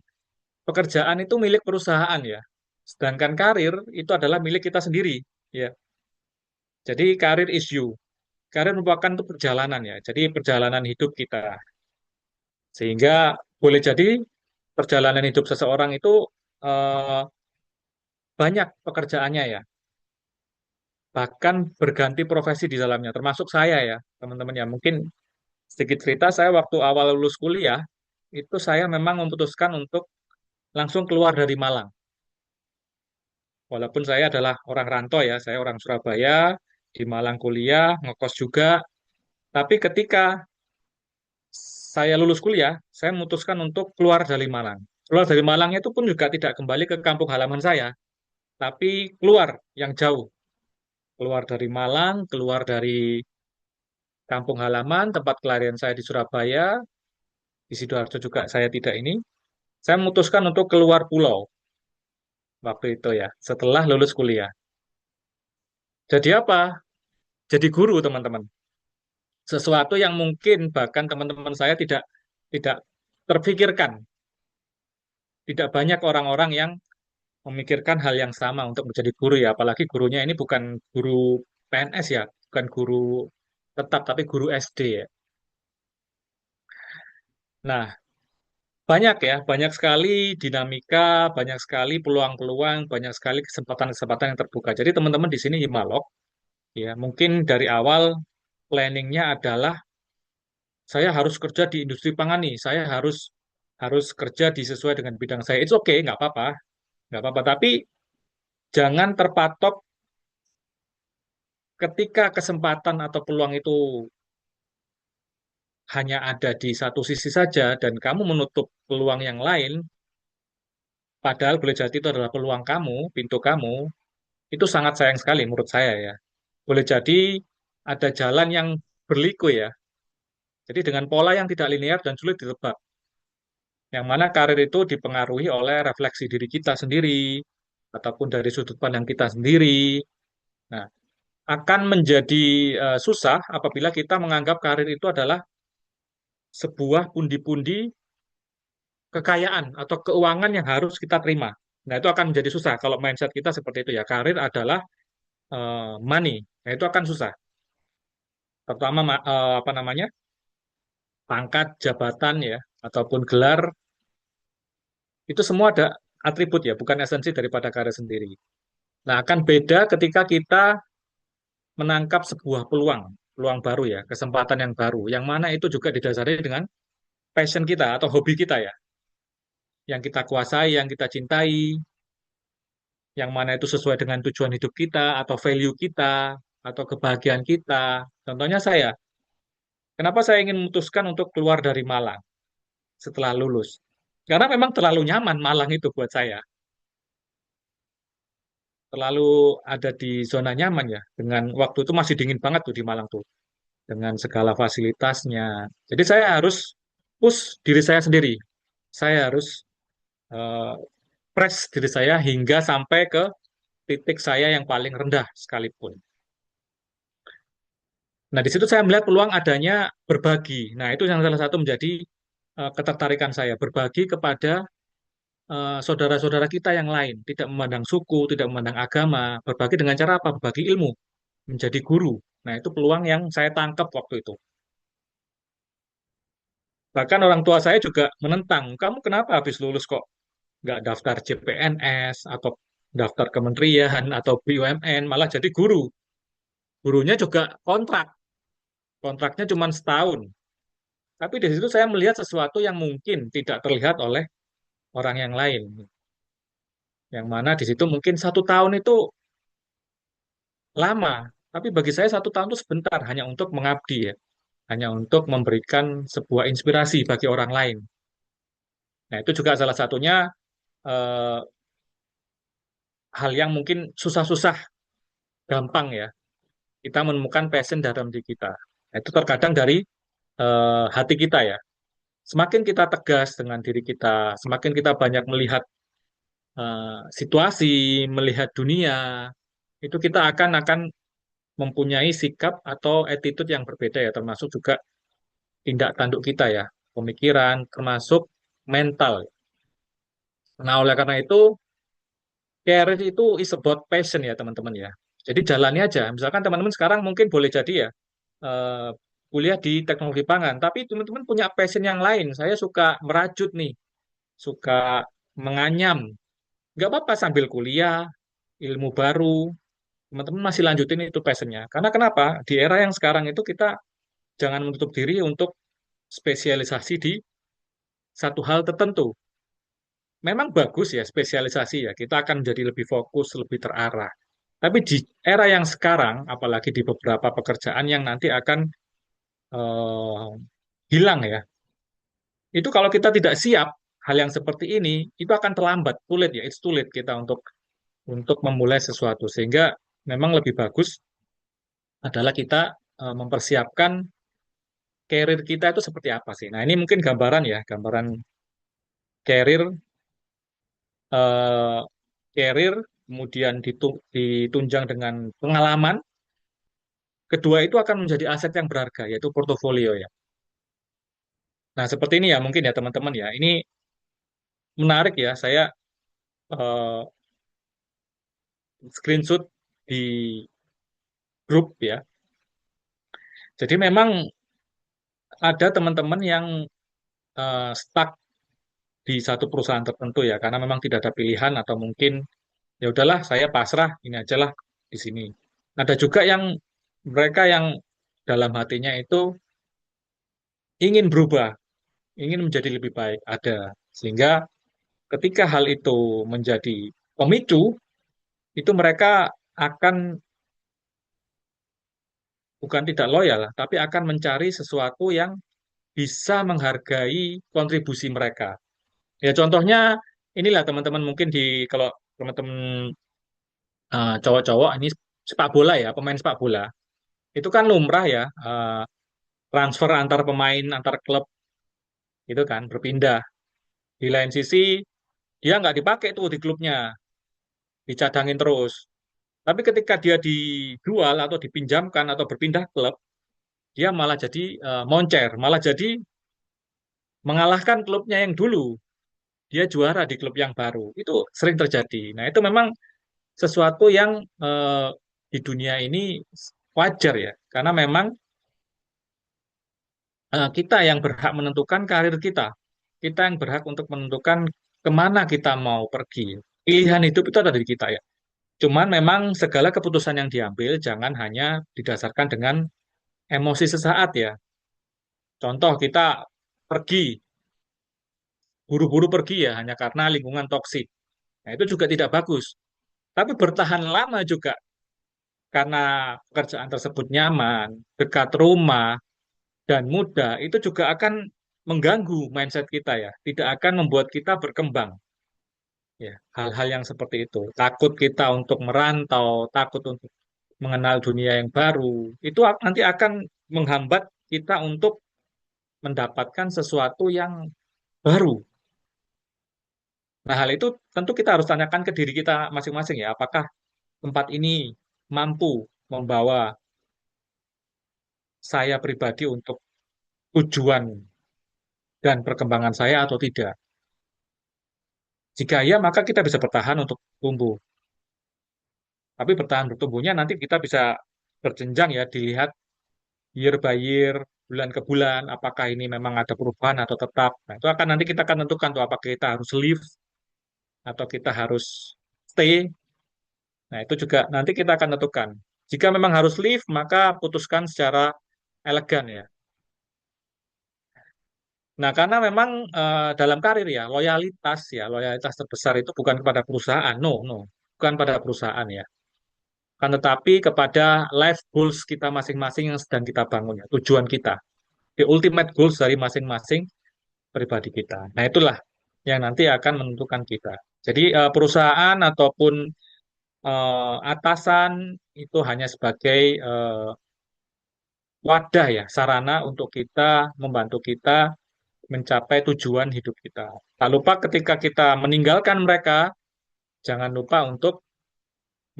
Pekerjaan itu milik perusahaan ya. Sedangkan karir itu adalah milik kita sendiri ya. Jadi karir is you. Karir merupakan itu perjalanan ya. Jadi perjalanan hidup kita. Sehingga boleh jadi perjalanan hidup seseorang itu eh, banyak pekerjaannya ya. Bahkan berganti profesi di dalamnya, termasuk saya ya, teman-teman ya. Mungkin sedikit cerita, saya waktu awal lulus kuliah, itu saya memang memutuskan untuk langsung keluar dari Malang. Walaupun saya adalah orang rantau ya, saya orang Surabaya, di Malang kuliah, ngekos juga. Tapi ketika saya lulus kuliah, saya memutuskan untuk keluar dari Malang. Keluar dari Malang itu pun juga tidak kembali ke kampung halaman saya, tapi keluar yang jauh. Keluar dari Malang, keluar dari kampung halaman, tempat kelahiran saya di Surabaya, di Sidoarjo juga saya tidak ini. Saya memutuskan untuk keluar pulau waktu itu ya, setelah lulus kuliah. Jadi apa? Jadi guru, teman-teman. Sesuatu yang mungkin bahkan teman-teman saya tidak tidak terpikirkan. Tidak banyak orang-orang yang memikirkan hal yang sama untuk menjadi guru ya, apalagi gurunya ini bukan guru PNS ya, bukan guru tetap tapi guru SD ya. Nah, banyak ya, banyak sekali dinamika, banyak sekali peluang-peluang, banyak sekali kesempatan-kesempatan yang terbuka. Jadi teman-teman di sini Himalok, ya mungkin dari awal planningnya adalah saya harus kerja di industri pangan nih, saya harus harus kerja di sesuai dengan bidang saya. It's okay, nggak apa-apa, nggak apa-apa. Tapi jangan terpatok ketika kesempatan atau peluang itu hanya ada di satu sisi saja dan kamu menutup peluang yang lain, padahal boleh jadi itu adalah peluang kamu, pintu kamu. Itu sangat sayang sekali menurut saya ya. Boleh jadi ada jalan yang berliku ya. Jadi dengan pola yang tidak linear dan sulit ditebak. Yang mana karir itu dipengaruhi oleh refleksi diri kita sendiri, ataupun dari sudut pandang kita sendiri. Nah, akan menjadi susah apabila kita menganggap karir itu adalah sebuah pundi-pundi kekayaan atau keuangan yang harus kita terima. Nah, itu akan menjadi susah kalau mindset kita seperti itu ya. Karir adalah money. Nah, itu akan susah. Terutama apa namanya? Pangkat, jabatan ya, ataupun gelar, itu semua ada atribut ya, bukan esensi daripada karir sendiri. Nah, akan beda ketika kita menangkap sebuah peluang, peluang baru ya, kesempatan yang baru, yang mana itu juga didasari dengan passion kita atau hobi kita ya, yang kita kuasai, yang kita cintai, yang mana itu sesuai dengan tujuan hidup kita atau value kita atau kebahagiaan kita. Contohnya saya, kenapa saya ingin memutuskan untuk keluar dari Malang setelah lulus? Karena memang terlalu nyaman Malang itu buat saya. Terlalu ada di zona nyaman ya. Dengan waktu itu masih dingin banget tuh di Malang tuh. Dengan segala fasilitasnya. Jadi saya harus push diri saya sendiri. Saya harus eh, press diri saya hingga sampai ke titik saya yang paling rendah sekalipun. Nah, di situ saya melihat peluang adanya berbagi. Nah, itu yang salah satu menjadi ketertarikan saya, berbagi kepada saudara-saudara kita yang lain, tidak memandang suku, tidak memandang agama, berbagi dengan cara apa? Berbagi ilmu, menjadi guru. Nah, itu peluang yang saya tangkap waktu itu. Bahkan orang tua saya juga menentang, kamu kenapa habis lulus kok nggak daftar CPNS atau daftar kementerian atau BUMN, malah jadi guru. Gurunya juga kontrak, kontraknya cuma setahun. Tapi di situ saya melihat sesuatu yang mungkin tidak terlihat oleh orang yang lain. Yang mana di situ mungkin 1 tahun itu lama, tapi bagi saya 1 tahun itu sebentar, hanya untuk mengabdi ya, hanya untuk memberikan sebuah inspirasi bagi orang lain. Nah, itu juga salah satunya eh, hal yang mungkin susah-susah, gampang ya, kita menemukan passion dalam diri kita. Nah, itu terkadang dari hati kita ya. Semakin kita tegas dengan diri kita, semakin kita banyak melihat situasi, melihat dunia, itu kita akan mempunyai sikap atau attitude yang berbeda ya, termasuk juga tindak tanduk kita ya, pemikiran, termasuk mental. Nah, oleh karena itu, career itu is about passion ya, teman-teman ya. Jadi jalani aja. Misalkan teman-teman sekarang mungkin boleh jadi ya, eh, kuliah di teknologi pangan, tapi teman-teman punya passion yang lain. Saya suka merajut nih, suka menganyam. Nggak apa-apa sambil kuliah, ilmu baru, teman-teman masih lanjutin itu passionnya. Karena kenapa? Di era yang sekarang itu kita jangan menutup diri untuk spesialisasi di satu hal tertentu. Memang bagus ya spesialisasi ya, kita akan menjadi lebih fokus, lebih terarah. Tapi di era yang sekarang, apalagi di beberapa pekerjaan yang nanti akan eh, hilang ya, itu kalau kita tidak siap hal yang seperti ini, itu akan terlambat, sulit ya, it's too late kita untuk memulai sesuatu. Sehingga memang lebih bagus adalah kita mempersiapkan karir kita itu seperti apa sih. Nah, ini mungkin gambaran ya, gambaran karir eh, karir, kemudian ditunjang dengan pengalaman, kedua itu akan menjadi aset yang berharga, yaitu portofolio ya. Nah, seperti ini ya mungkin ya teman-teman ya. Ini menarik ya, saya eh, screenshot di grup ya. Jadi memang ada teman-teman yang stuck di satu perusahaan tertentu ya, karena memang tidak ada pilihan atau mungkin ya udahlah saya pasrah, ini aja lah di sini. Ada juga yang mereka yang dalam hatinya itu ingin berubah, ingin menjadi lebih baik, ada. Sehingga ketika hal itu menjadi pemicu, itu mereka akan bukan tidak loyal, tapi akan mencari sesuatu yang bisa menghargai kontribusi mereka. Ya contohnya inilah teman-teman mungkin di kalau teman-teman cowok-cowok ini sepak bola ya, pemain sepak bola. itu kan lumrah ya, transfer antar pemain, antar klub itu kan berpindah. Di lain sisi dia nggak dipakai tuh di klubnya, dicadangin terus. Tapi ketika dia dijual atau dipinjamkan atau berpindah klub, dia malah jadi moncer, malah jadi mengalahkan klubnya yang dulu. Dia juara di klub yang baru. Itu sering terjadi. Nah, itu memang sesuatu yang di dunia ini wajar ya, karena memang kita yang berhak menentukan karir kita. Kita yang berhak untuk menentukan kemana kita mau pergi. Pilihan hidup itu ada di kita ya. Cuman memang segala keputusan yang diambil jangan hanya didasarkan dengan emosi sesaat ya. Contoh kita pergi, buru-buru pergi ya hanya karena lingkungan toksik. Nah, itu juga tidak bagus. Tapi bertahan lama juga karena pekerjaan tersebut nyaman, dekat rumah, dan mudah, itu juga akan mengganggu mindset kita ya. Tidak akan membuat kita berkembang. Ya, hal-hal yang seperti itu. Takut kita untuk merantau, takut untuk mengenal dunia yang baru, itu nanti akan menghambat kita untuk mendapatkan sesuatu yang baru. Nah, hal itu tentu kita harus tanyakan ke diri kita masing-masing ya, apakah tempat ini mampu membawa saya pribadi untuk tujuan dan perkembangan saya atau tidak. Jika iya, maka kita bisa bertahan untuk tumbuh. Tapi bertahan bertumbuhnya nanti kita bisa berjenjang ya, dilihat year by year, bulan ke bulan, apakah ini memang ada perubahan atau tetap. Nah, itu akan nanti kita akan tentukan tuh apakah kita harus leave atau kita harus stay. Nah, itu juga nanti kita akan tentukan. Jika memang harus leave, maka putuskan secara elegan ya. Nah, karena memang dalam karir ya, loyalitas terbesar itu bukan kepada perusahaan, no, no, bukan pada perusahaan ya. Kan tetapi kepada life goals kita masing-masing yang sedang kita bangun ya, tujuan kita, the ultimate goals dari masing-masing pribadi kita. Nah, itulah yang nanti akan menentukan kita. Jadi perusahaan ataupun atasan itu hanya sebagai wadah ya, sarana untuk kita membantu kita mencapai tujuan hidup kita. Tak lupa ketika kita meninggalkan mereka, jangan lupa untuk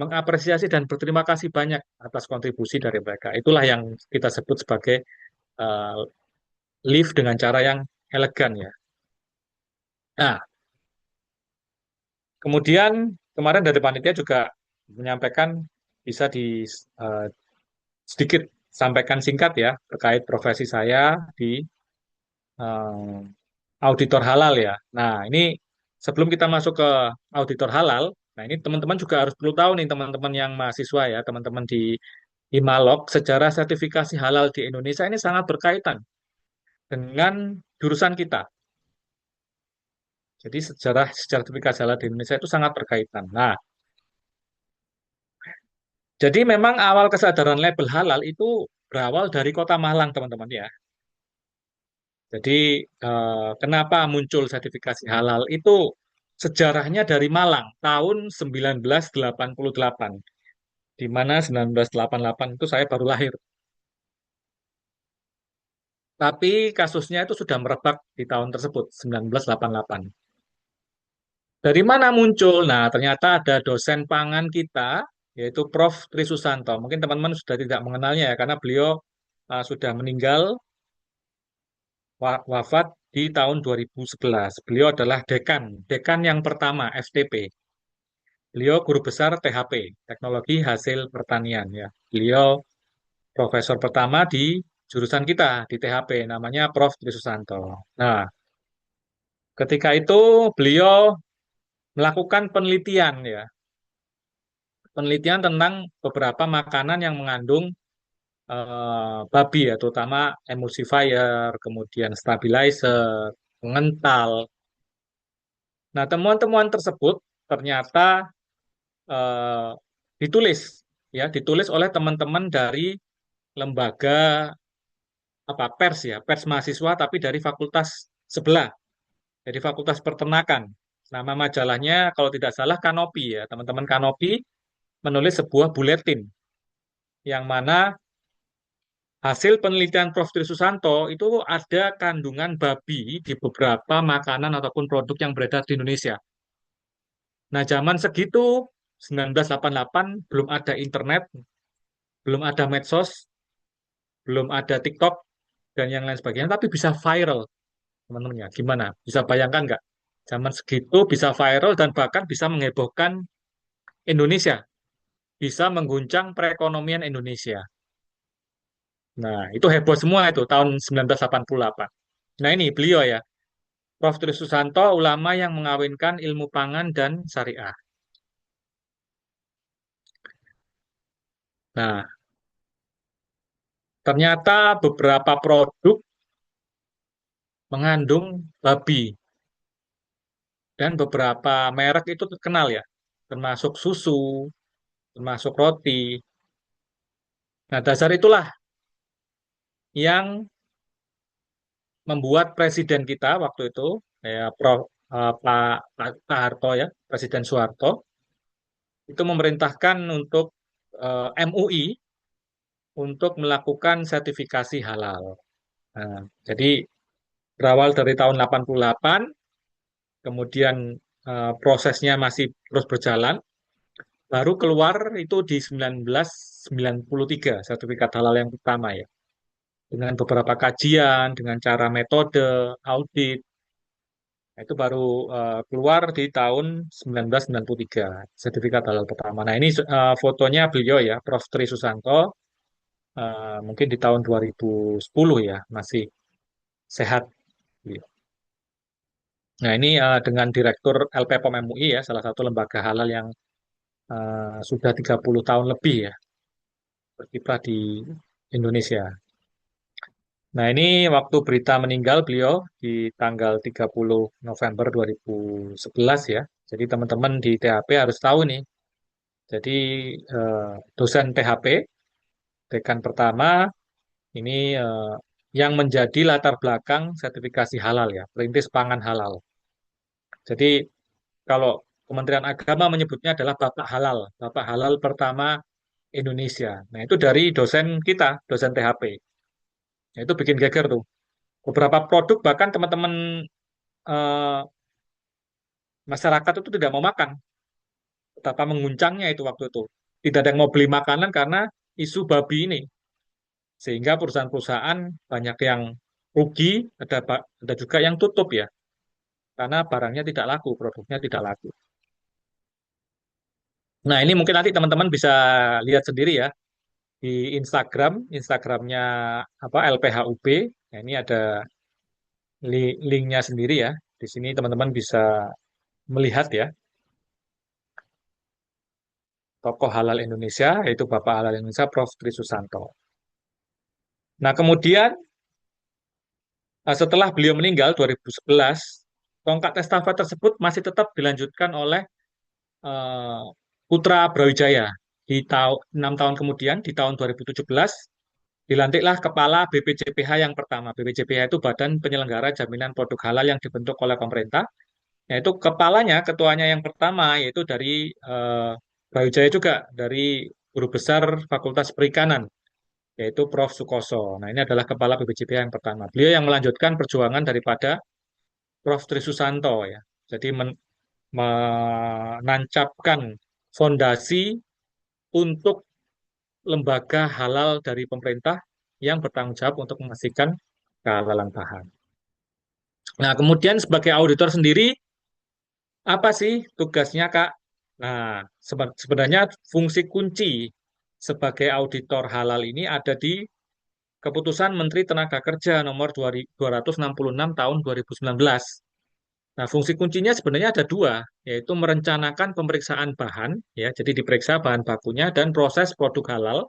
mengapresiasi dan berterima kasih banyak atas kontribusi dari mereka. Itulah yang kita sebut sebagai uh, live dengan cara yang elegan ya. Nah, kemudian kemarin dari panitia juga menyampaikan bisa uh, sedikit sampaikan singkat ya terkait profesi saya di uh, auditor halal ya. Nah, ini sebelum kita masuk ke auditor halal, nah ini teman-teman juga harus perlu tahu nih teman-teman yang mahasiswa ya, teman-teman di Himalog, sejarah sertifikasi halal di Indonesia ini sangat berkaitan dengan jurusan kita. Jadi sejarah sertifikasi halal di Indonesia itu sangat berkaitan. Nah, jadi memang awal kesadaran label halal itu berawal dari Kota Malang, teman-teman ya. Jadi kenapa muncul sertifikasi halal itu sejarahnya dari Malang tahun 1988, di mana 1988 itu saya baru lahir. Tapi kasusnya itu sudah merebak di tahun tersebut, 1988. Dari mana muncul? Nah, ternyata ada dosen pangan kita, yaitu Prof. Tri Susanto. Mungkin teman-teman sudah tidak mengenalnya ya, karena beliau sudah meninggal, wafat di tahun 2011. Beliau adalah dekan yang pertama FTP. Beliau guru besar THP, Teknologi Hasil Pertanian ya. Beliau profesor pertama di jurusan kita di THP, namanya Prof. Tri Susanto. Nah, ketika itu beliau melakukan penelitian ya, penelitian tentang beberapa makanan yang mengandung babi ya, terutama emulsifier, kemudian stabilizer, pengental. Nah, temuan-temuan tersebut ternyata eh, ditulis ditulis oleh teman-teman dari lembaga apa pers ya, pers mahasiswa tapi dari fakultas sebelah, dari Fakultas Peternakan. Nama majalahnya kalau tidak salah Kanopi ya, teman-teman Kanopi menulis sebuah buletin yang mana Hasil penelitian Prof. Tri Susanto itu ada kandungan babi di beberapa makanan ataupun produk yang beredar di Indonesia. Nah, zaman segitu, 1988, belum ada internet, belum ada medsos, belum ada TikTok, dan yang lain sebagainya, tapi bisa viral, teman-teman ya. Gimana? Bisa bayangkan nggak? Zaman segitu bisa viral dan bahkan bisa menghebohkan Indonesia, bisa mengguncang perekonomian Indonesia. Nah, itu heboh semua itu tahun 1988. Nah, ini beliau ya, Prof. Tri Susanto, ulama yang mengawinkan ilmu pangan dan syariah. Nah, ternyata beberapa produk mengandung babi dan beberapa merek itu terkenal ya, termasuk susu, termasuk roti. Nah, dasar itulah yang membuat presiden kita waktu itu, ya Pak Harto ya, Presiden Soeharto, itu memerintahkan untuk MUI untuk melakukan sertifikasi halal. Nah, jadi berawal dari tahun 88, kemudian prosesnya masih terus berjalan, baru keluar itu di 1993 sertifikat halal yang pertama ya. Dengan beberapa kajian, dengan cara metode, audit, nah, itu baru keluar di tahun 1993 sertifikat halal pertama. Nah, ini fotonya beliau ya, Prof. Tri Susanto, mungkin di tahun 2010 ya, masih sehat beliau. Nah, ini dengan Direktur LPPOM MUI ya, salah satu lembaga halal yang sudah 30 tahun lebih ya berkiprah di Indonesia. Nah, ini waktu berita meninggal beliau di tanggal 30 November 2011 ya. Jadi teman-teman di THP harus tahu nih. Jadi dosen THP, dekan pertama, ini yang menjadi latar belakang sertifikasi halal ya, perintis pangan halal. Jadi kalau Kementerian Agama menyebutnya adalah Bapak Halal pertama Indonesia. Nah, itu dari dosen kita, dosen THP. Nah, itu bikin geger tuh. Beberapa produk bahkan teman-teman eh, masyarakat itu tidak mau makan. Betapa menguncangnya itu waktu itu. Tidak ada yang mau beli makanan karena isu babi ini. Sehingga perusahaan-perusahaan banyak yang rugi, ada juga yang tutup ya. Karena barangnya tidak laku, produknya tidak laku. Nah, ini mungkin nanti teman-teman bisa lihat sendiri ya di Instagramnya apa LPHUB. Nah, ini ada linknya sendiri ya. Di sini teman-teman bisa melihat ya tokoh halal Indonesia, yaitu Bapak Halal Indonesia, Prof. Tri Susanto. Nah, kemudian setelah beliau meninggal 2011, tongkat estafet tersebut masih tetap dilanjutkan oleh eh, putra Brawijaya. Di tahun 6 tahun kemudian, di tahun 2017, dilantiklah kepala BPJPH yang pertama. BPJPH itu Badan Penyelenggara Jaminan Produk Halal yang dibentuk oleh pemerintah. Yaitu kepalanya, ketuanya yang pertama, yaitu dari Brawijaya juga, dari Guru Besar Fakultas Perikanan, yaitu Prof. Sukoso. Nah, ini adalah kepala BPJPH yang pertama. Beliau yang melanjutkan perjuangan daripada Prof. Tri Susanto ya. Jadi menancapkan fondasi untuk lembaga halal dari pemerintah yang bertanggung jawab untuk memastikan kehalalan bahan. Nah, kemudian sebagai auditor sendiri, apa sih tugasnya, Kak? Nah, sebenarnya fungsi kunci sebagai auditor halal ini ada di Keputusan Menteri Tenaga Kerja nomor 266 tahun 2019. Nah, fungsi kuncinya sebenarnya ada dua, yaitu merencanakan pemeriksaan bahan, ya, jadi diperiksa bahan bakunya dan proses produk halal.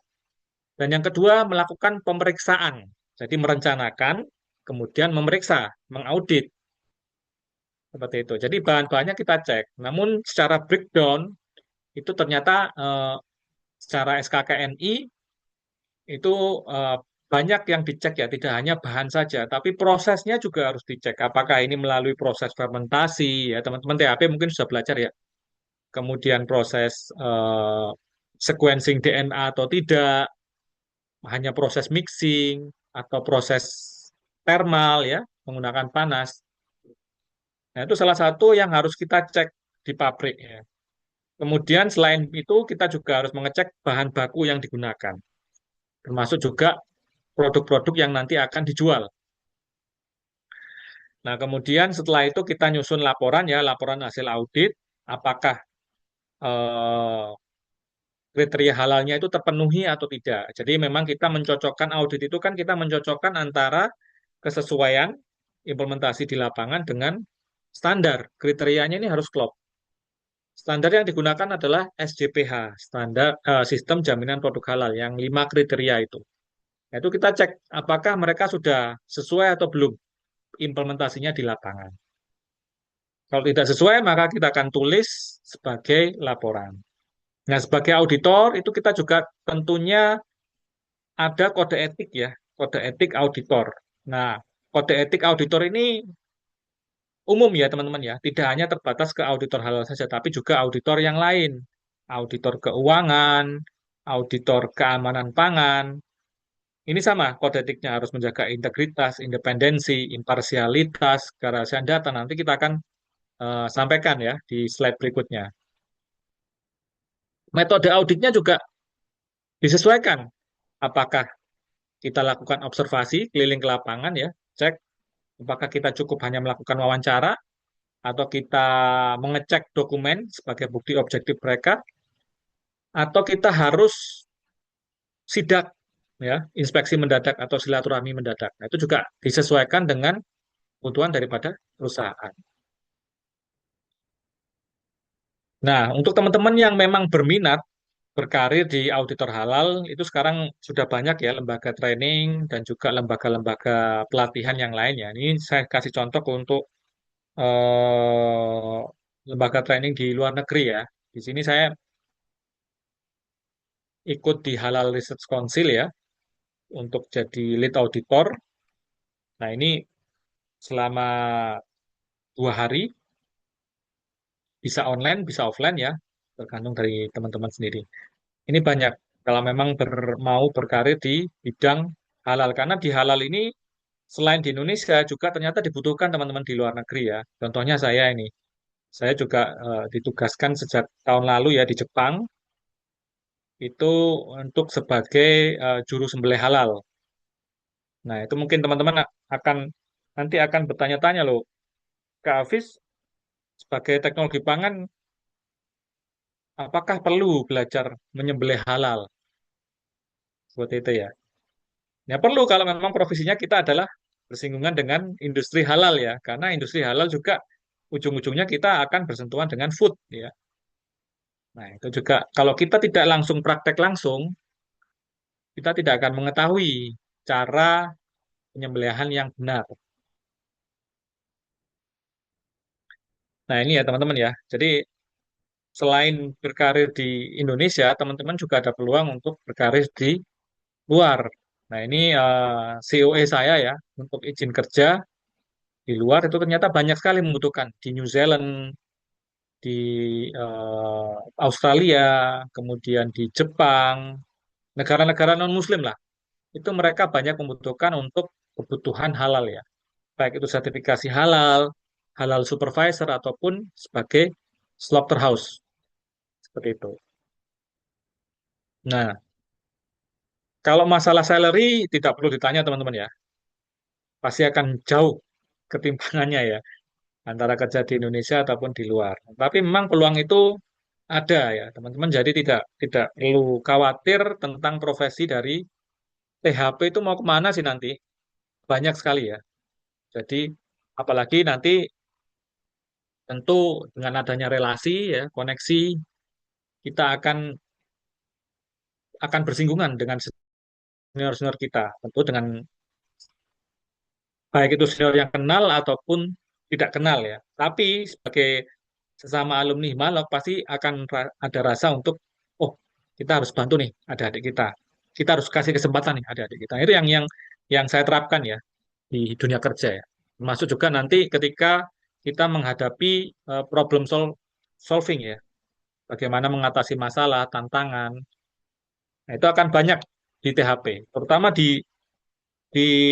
Dan yang kedua, melakukan pemeriksaan, jadi merencanakan, kemudian memeriksa, mengaudit, seperti itu. Jadi bahan-bahannya kita cek. Namun secara breakdown, itu ternyata secara SKKNI, itu eh, banyak yang dicek ya, tidak hanya bahan saja, tapi prosesnya juga harus dicek. Apakah ini melalui proses fermentasi, ya teman-teman THP mungkin sudah belajar ya, kemudian proses sequencing DNA atau tidak, hanya proses mixing atau proses thermal ya, menggunakan panas. Nah, itu salah satu yang harus kita cek di pabrik ya. Kemudian selain itu kita juga harus mengecek bahan baku yang digunakan, termasuk juga produk-produk yang nanti akan dijual. Nah, kemudian setelah itu kita nyusun laporan ya, laporan hasil audit, apakah eh, kriteria halalnya itu terpenuhi atau tidak. Jadi memang kita mencocokkan audit itu kan kita mencocokkan antara kesesuaian implementasi di lapangan dengan standar. Kriterianya ini harus klop. Standar yang digunakan adalah SJPH, standar sistem jaminan produk halal yang 5 kriteria itu. Nah, itu kita cek apakah mereka sudah sesuai atau belum implementasinya di lapangan. Kalau tidak sesuai, maka kita akan tulis sebagai laporan. Nah, sebagai auditor itu kita juga tentunya ada kode etik ya, kode etik auditor. Nah, kode etik auditor ini umum ya teman-teman ya, tidak hanya terbatas ke auditor halal saja, tapi juga auditor yang lain, auditor keuangan, auditor keamanan pangan. Ini sama, kode etiknya harus menjaga integritas, independensi, imparsialitas, kerahasiaan data. Nanti kita akan sampaikan ya di slide berikutnya. Metode auditnya juga disesuaikan. Apakah kita lakukan observasi keliling ke lapangan ya, cek apakah kita cukup hanya melakukan wawancara atau kita mengecek dokumen sebagai bukti objektif mereka, atau kita harus sidak ya, inspeksi mendadak atau silaturahmi mendadak. Nah, itu juga disesuaikan dengan kebutuhan daripada perusahaan. Nah, untuk teman-teman yang memang berminat berkarir di auditor halal, itu sekarang sudah banyak ya lembaga training dan juga lembaga-lembaga pelatihan yang lainnya. Ini saya kasih contoh untuk eh, lembaga training di luar negeri ya. Di sini saya ikut di Halal Research Council ya untuk jadi lead auditor. Nah ini selama 2 hari bisa online, bisa offline ya, tergantung dari teman-teman sendiri. Ini banyak kalau memang mau berkarir di bidang halal karena di halal ini selain di Indonesia juga ternyata dibutuhkan teman-teman di luar negeri ya. Contohnya saya ini, saya juga ditugaskan sejak tahun lalu ya di Jepang itu untuk sebagai juru sembelih halal. Nah, itu mungkin teman-teman akan nanti akan bertanya-tanya loh, Kak Hafiz sebagai teknologi pangan, apakah perlu belajar menyembelih halal? Seperti itu ya. Ya perlu kalau memang profesinya kita adalah bersinggungan dengan industri halal ya, karena industri halal juga ujung-ujungnya kita akan bersentuhan dengan food ya. Nah, itu juga kalau kita tidak langsung praktek langsung, kita tidak akan mengetahui cara penyembelihan yang benar. Nah, ini ya teman-teman ya. Jadi selain berkarir di Indonesia, teman-teman juga ada peluang untuk berkarir di luar. Nah, ini COE saya ya, untuk izin kerja di luar itu ternyata banyak sekali membutuhkan di New Zealand, di Australia, kemudian di Jepang, negara-negara non-Muslim lah. Itu mereka banyak membutuhkan untuk kebutuhan halal ya. Baik itu sertifikasi halal, halal supervisor, ataupun sebagai slaughterhouse. Seperti itu. Nah, kalau masalah salary tidak perlu ditanya teman-teman ya. Pasti akan jauh ketimpangannya ya antara kerja di Indonesia ataupun di luar. Tapi memang peluang itu ada ya, teman-teman. Jadi tidak tidak perlu khawatir tentang profesi dari THP itu mau kemana sih nanti. Banyak sekali ya. Jadi apalagi nanti tentu dengan adanya relasi ya, koneksi kita akan bersinggungan dengan senior-senior kita. Tentu dengan baik itu senior yang kenal ataupun tidak kenal ya. Tapi sebagai sesama alumni Himalok pasti akan ada rasa untuk, oh kita harus bantu nih adik-adik kita. Kita harus kasih kesempatan nih adik-adik kita. Itu yang saya terapkan ya di dunia kerja ya. Termasuk juga nanti ketika kita menghadapi problem solving ya. Bagaimana mengatasi masalah, tantangan. Nah, itu akan banyak di THP, terutama di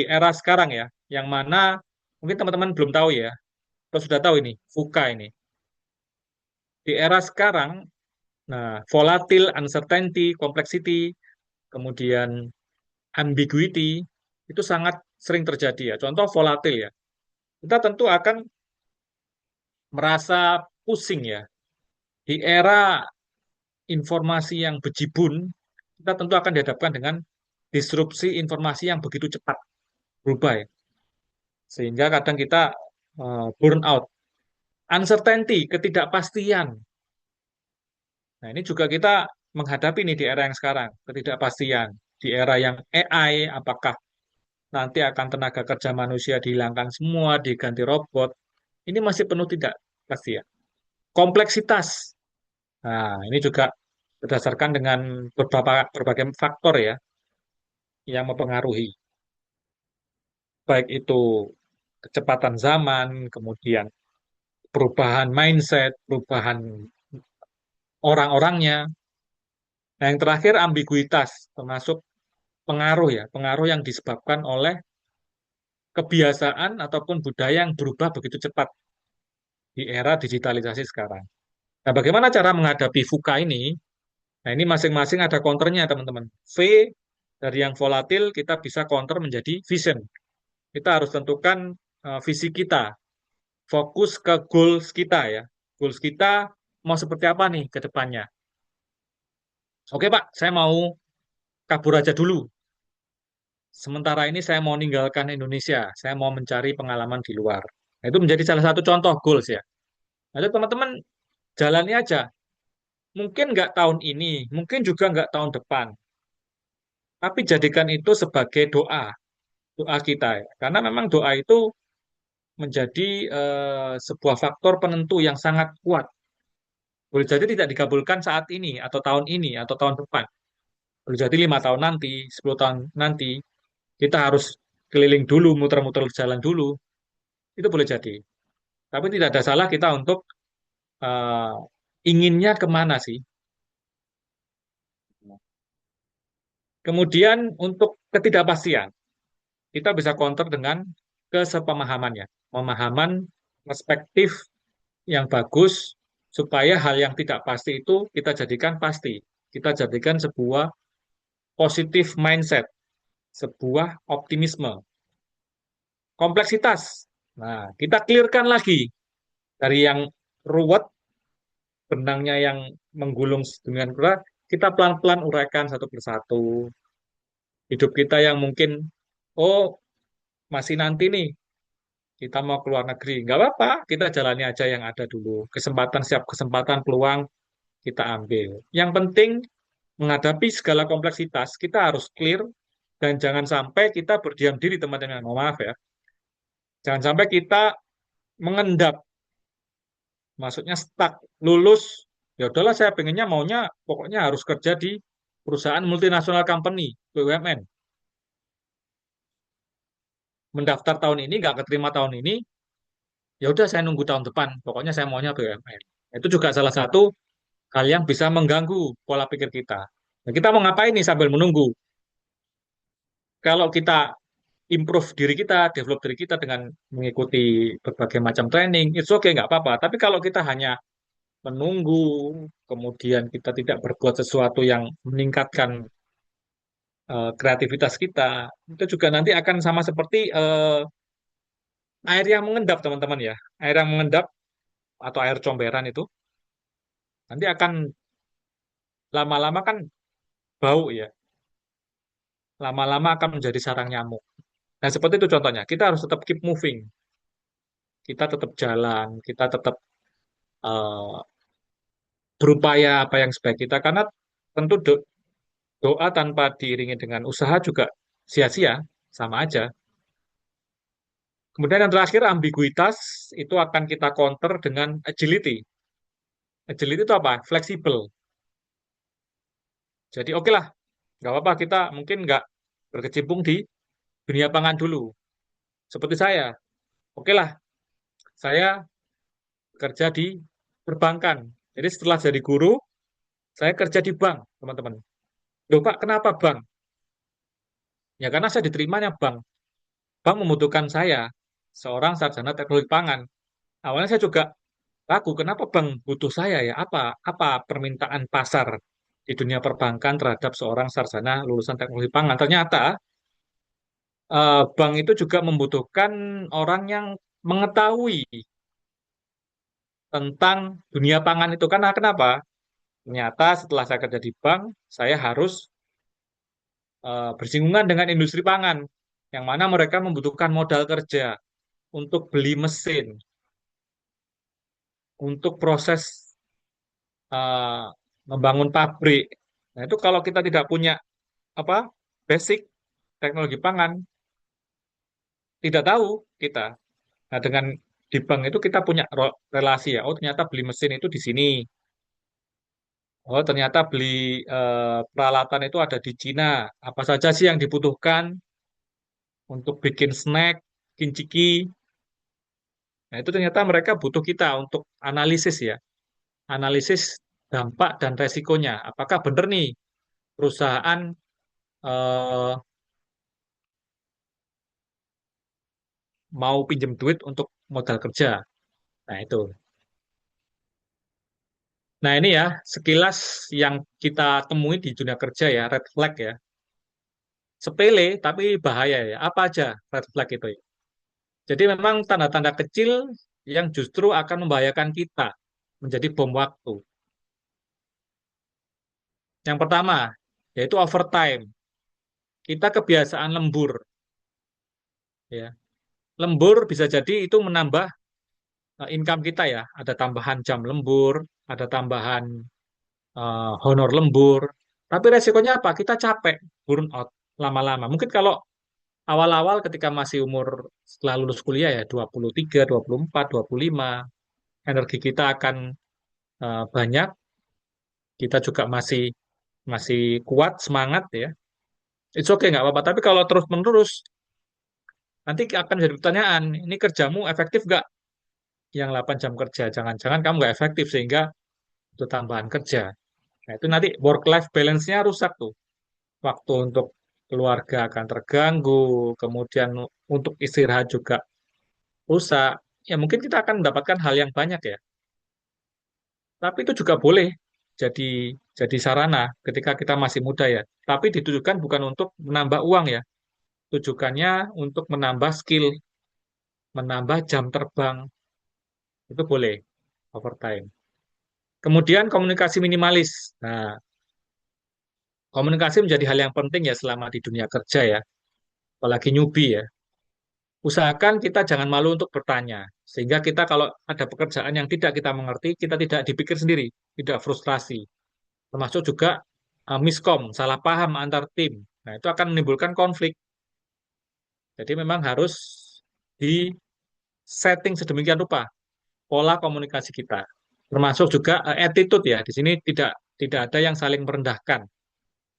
era sekarang ya, yang mana mungkin teman-teman belum tahu ya, atau sudah tahu ini, VUCA ini. Di era sekarang, nah, volatile, uncertainty, complexity, kemudian ambiguity, itu sangat sering terjadi ya. Contoh volatil ya, kita tentu akan merasa pusing ya. Di era informasi yang bejibun, kita tentu akan dihadapkan dengan disrupsi informasi yang begitu cepat berubah ya. Sehingga kadang kita burn out. Uncertainty, ketidakpastian. Nah, ini juga kita menghadapi nih di era yang sekarang, ketidakpastian. Di era yang AI, apakah nanti akan tenaga kerja manusia dihilangkan semua, diganti robot. Ini masih penuh tidak pasti ya. Kompleksitas. Nah, ini juga berdasarkan dengan berbagai faktor ya yang mempengaruhi. Baik itu kecepatan zaman, kemudian perubahan mindset, perubahan orang-orangnya. Nah, yang terakhir ambiguitas, termasuk pengaruh ya, pengaruh yang disebabkan oleh kebiasaan ataupun budaya yang berubah begitu cepat di era digitalisasi sekarang. Nah, bagaimana cara menghadapi VUCA ini? Nah, ini masing-masing ada counternya, teman-teman. V dari yang volatil, kita bisa counter menjadi vision. Kita harus tentukan visi kita, fokus ke goals kita ya. Goals kita mau seperti apa nih ke depannya. Oke Pak, saya mau kabur aja dulu. Sementara ini saya mau meninggalkan Indonesia, saya mau mencari pengalaman di luar. Nah, itu menjadi salah satu contoh goals ya. Lalu teman-teman jalani aja. Mungkin nggak tahun ini, mungkin juga nggak tahun depan. Tapi jadikan itu sebagai doa, doa kita ya. Karena memang doa itu menjadi sebuah faktor penentu yang sangat kuat. Boleh jadi tidak dikabulkan saat ini, atau tahun ini, atau tahun depan. Boleh jadi 5 tahun nanti, 10 tahun nanti, kita harus keliling dulu, muter-muter jalan dulu. Itu boleh jadi. Tapi tidak ada salah kita untuk eh, inginnya kemana sih. Kemudian untuk ketidakpastian, kita bisa counter dengan kesepemahamannya. Pemahaman perspektif yang bagus supaya hal yang tidak pasti itu kita jadikan pasti. Kita jadikan sebuah positif mindset, sebuah optimisme. Kompleksitas. Nah, kita clearkan lagi dari yang ruwet, benangnya yang menggulung dengan berat, kita pelan-pelan uraikan satu persatu. Hidup kita yang mungkin, oh masih nanti nih, kita mau keluar negeri. Nggak apa-apa, kita jalani aja yang ada dulu. Kesempatan, setiap kesempatan, peluang, kita ambil. Yang penting, menghadapi segala kompleksitas, kita harus clear, dan jangan sampai kita berdiam diri, teman-teman. Mohon maaf ya. Jangan sampai kita mengendap, maksudnya stuck, lulus, ya udahlah saya pengennya maunya, pokoknya harus kerja di perusahaan multinasional company, BUMN. Mendaftar tahun ini, nggak keterima tahun ini, ya udah saya nunggu tahun depan, pokoknya saya maunya BUMN. Itu juga salah satu hal yang bisa mengganggu pola pikir kita. Nah, kita mau ngapain nih sambil menunggu? Kalau kita improve diri kita, develop diri kita dengan mengikuti berbagai macam training, itu oke, nggak apa-apa. Tapi kalau kita hanya menunggu, kemudian kita tidak berbuat sesuatu yang meningkatkan kreativitas kita, itu juga nanti akan sama seperti air yang mengendap, teman-teman ya. Air yang mengendap atau air comberan itu nanti akan lama-lama kan bau ya. Lama-lama akan menjadi sarang nyamuk. Nah, seperti itu contohnya. Kita harus tetap keep moving. Kita tetap jalan, kita tetap eh, berupaya apa yang sebaik kita. Karena tentu doa tanpa diiringi dengan usaha juga sia-sia, sama aja. Kemudian yang terakhir, ambiguitas itu akan kita counter dengan agility. Agility itu apa? Fleksibel. Jadi oke lah, nggak apa-apa kita mungkin nggak berkecimpung di dunia pangan dulu. Seperti saya, oke lah, saya kerja di perbankan. Jadi setelah jadi guru, saya kerja di bank, teman-teman. Loh Pak, kenapa bank? Ya karena saya diterimanya bank. Bank membutuhkan saya, seorang sarjana teknologi pangan. Awalnya saya juga ragu, kenapa bank butuh saya ya? Apa permintaan pasar di dunia perbankan terhadap seorang sarjana lulusan teknologi pangan? Ternyata bank itu juga membutuhkan orang yang mengetahui tentang dunia pangan itu. Karena kenapa? Ternyata setelah saya kerja di bank, saya harus bersinggungan dengan industri pangan, yang mana mereka membutuhkan modal kerja untuk beli mesin, untuk proses eh, membangun pabrik. Nah, itu kalau kita tidak punya apa basic teknologi pangan, tidak tahu kita. Nah, dengan di bank itu kita punya relasi ya. Oh, ternyata beli mesin itu di sini. Oh, ternyata beli peralatan itu ada di Cina. Apa saja sih yang dibutuhkan untuk bikin snack, bikin ciki. Nah, itu ternyata mereka butuh kita untuk analisis ya. Analisis dampak dan resikonya. Apakah benar nih perusahaan eh, mau pinjam duit untuk modal kerja. Nah, itu. Nah, ini ya sekilas yang kita temui di dunia kerja ya, red flag ya. Sepele tapi bahaya ya. Apa aja red flag itu ya? Jadi memang tanda-tanda kecil yang justru akan membahayakan kita menjadi bom waktu. Yang pertama, yaitu overtime. Kita kebiasaan lembur ya. Lembur bisa jadi itu menambah income kita ya. Ada tambahan jam lembur, ada tambahan honor lembur. Tapi resikonya apa? Kita capek, burn out lama-lama. Mungkin kalau awal-awal ketika masih umur setelah lulus kuliah ya 23, 24, 25, energi kita akan banyak, kita juga masih masih kuat, semangat ya. It's okay, nggak apa-apa. Tapi kalau terus-menerus, nanti akan jadi pertanyaan, ini kerjamu efektif nggak? Yang 8 jam kerja, jangan-jangan kamu nggak efektif sehingga itu tambahan kerja. Nah, itu nanti work-life balance-nya rusak tuh. Waktu untuk keluarga akan terganggu, kemudian untuk istirahat juga rusak. Ya mungkin kita akan mendapatkan hal yang banyak ya. Tapi itu juga boleh jadi jadi sarana ketika kita masih muda ya. Tapi ditujukan bukan untuk menambah uang ya. Tujukannya untuk menambah skill, menambah jam terbang. Itu boleh overtime. Kemudian komunikasi minimalis. Nah, komunikasi menjadi hal yang penting ya selama di dunia kerja ya, apalagi newbie ya. Usahakan kita jangan malu untuk bertanya, sehingga kita kalau ada pekerjaan yang tidak kita mengerti, kita tidak dipikir sendiri, tidak frustrasi. Termasuk juga miskom, salah paham antar tim. Nah, itu akan menimbulkan konflik. Jadi memang harus di setting sedemikian rupa pola komunikasi kita. Termasuk juga attitude ya. Di sini tidak ada yang saling merendahkan,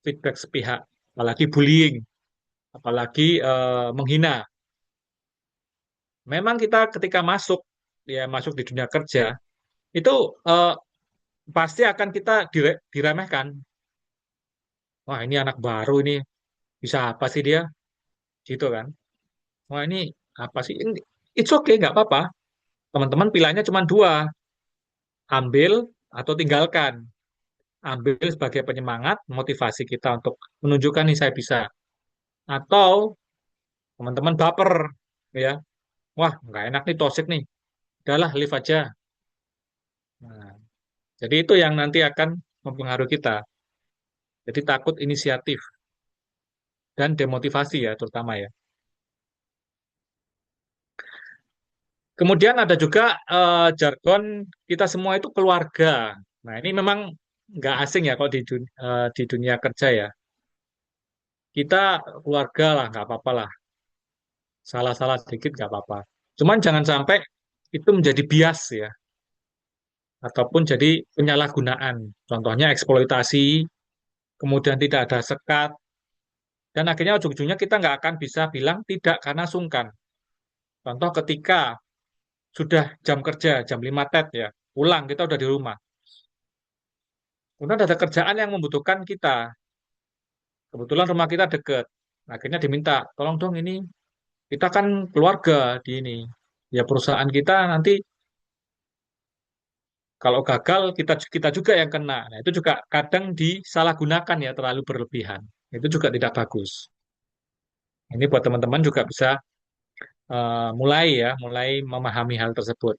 feedback sepihak, apalagi bullying, apalagi menghina. Memang kita ketika masuk ya masuk di dunia kerja itu eh, pasti akan kita diremehkan. Wah, ini anak baru ini bisa apa sih dia? Gitu kan. Wah, ini apa sih? It's okay, nggak apa-apa. Teman-teman pilihannya cuma dua, ambil atau tinggalkan. Ambil sebagai penyemangat, motivasi kita untuk menunjukkan nih saya bisa. Atau teman-teman baper, ya. Wah, nggak enak nih, toxic nih. Udahlah, leave aja. Nah, jadi itu yang nanti akan mempengaruhi kita. Jadi takut inisiatif dan demotivasi ya, terutama ya. Kemudian ada juga jargon kita semua itu keluarga. Nah, ini memang nggak asing ya kalau di dunia kerja ya. Kita keluarga lah, nggak apa-apa lah. Salah-salah sedikit nggak apa-apa. Cuman jangan sampai itu menjadi bias ya, ataupun jadi penyalahgunaan. Contohnya eksploitasi, kemudian tidak ada sekat, dan akhirnya ujung-ujungnya kita nggak akan bisa bilang tidak karena sungkan. Contoh ketika sudah jam kerja, jam 5 tet ya, pulang, kita udah di rumah. Kemudian ada kerjaan yang membutuhkan kita. Kebetulan rumah kita dekat. Akhirnya diminta, tolong dong ini, kita kan keluarga di ini. Ya perusahaan kita nanti kalau gagal kita kita juga yang kena. Nah, itu juga kadang disalahgunakan ya terlalu berlebihan. Itu juga tidak bagus. Ini buat teman-teman juga bisa mulai memahami hal tersebut.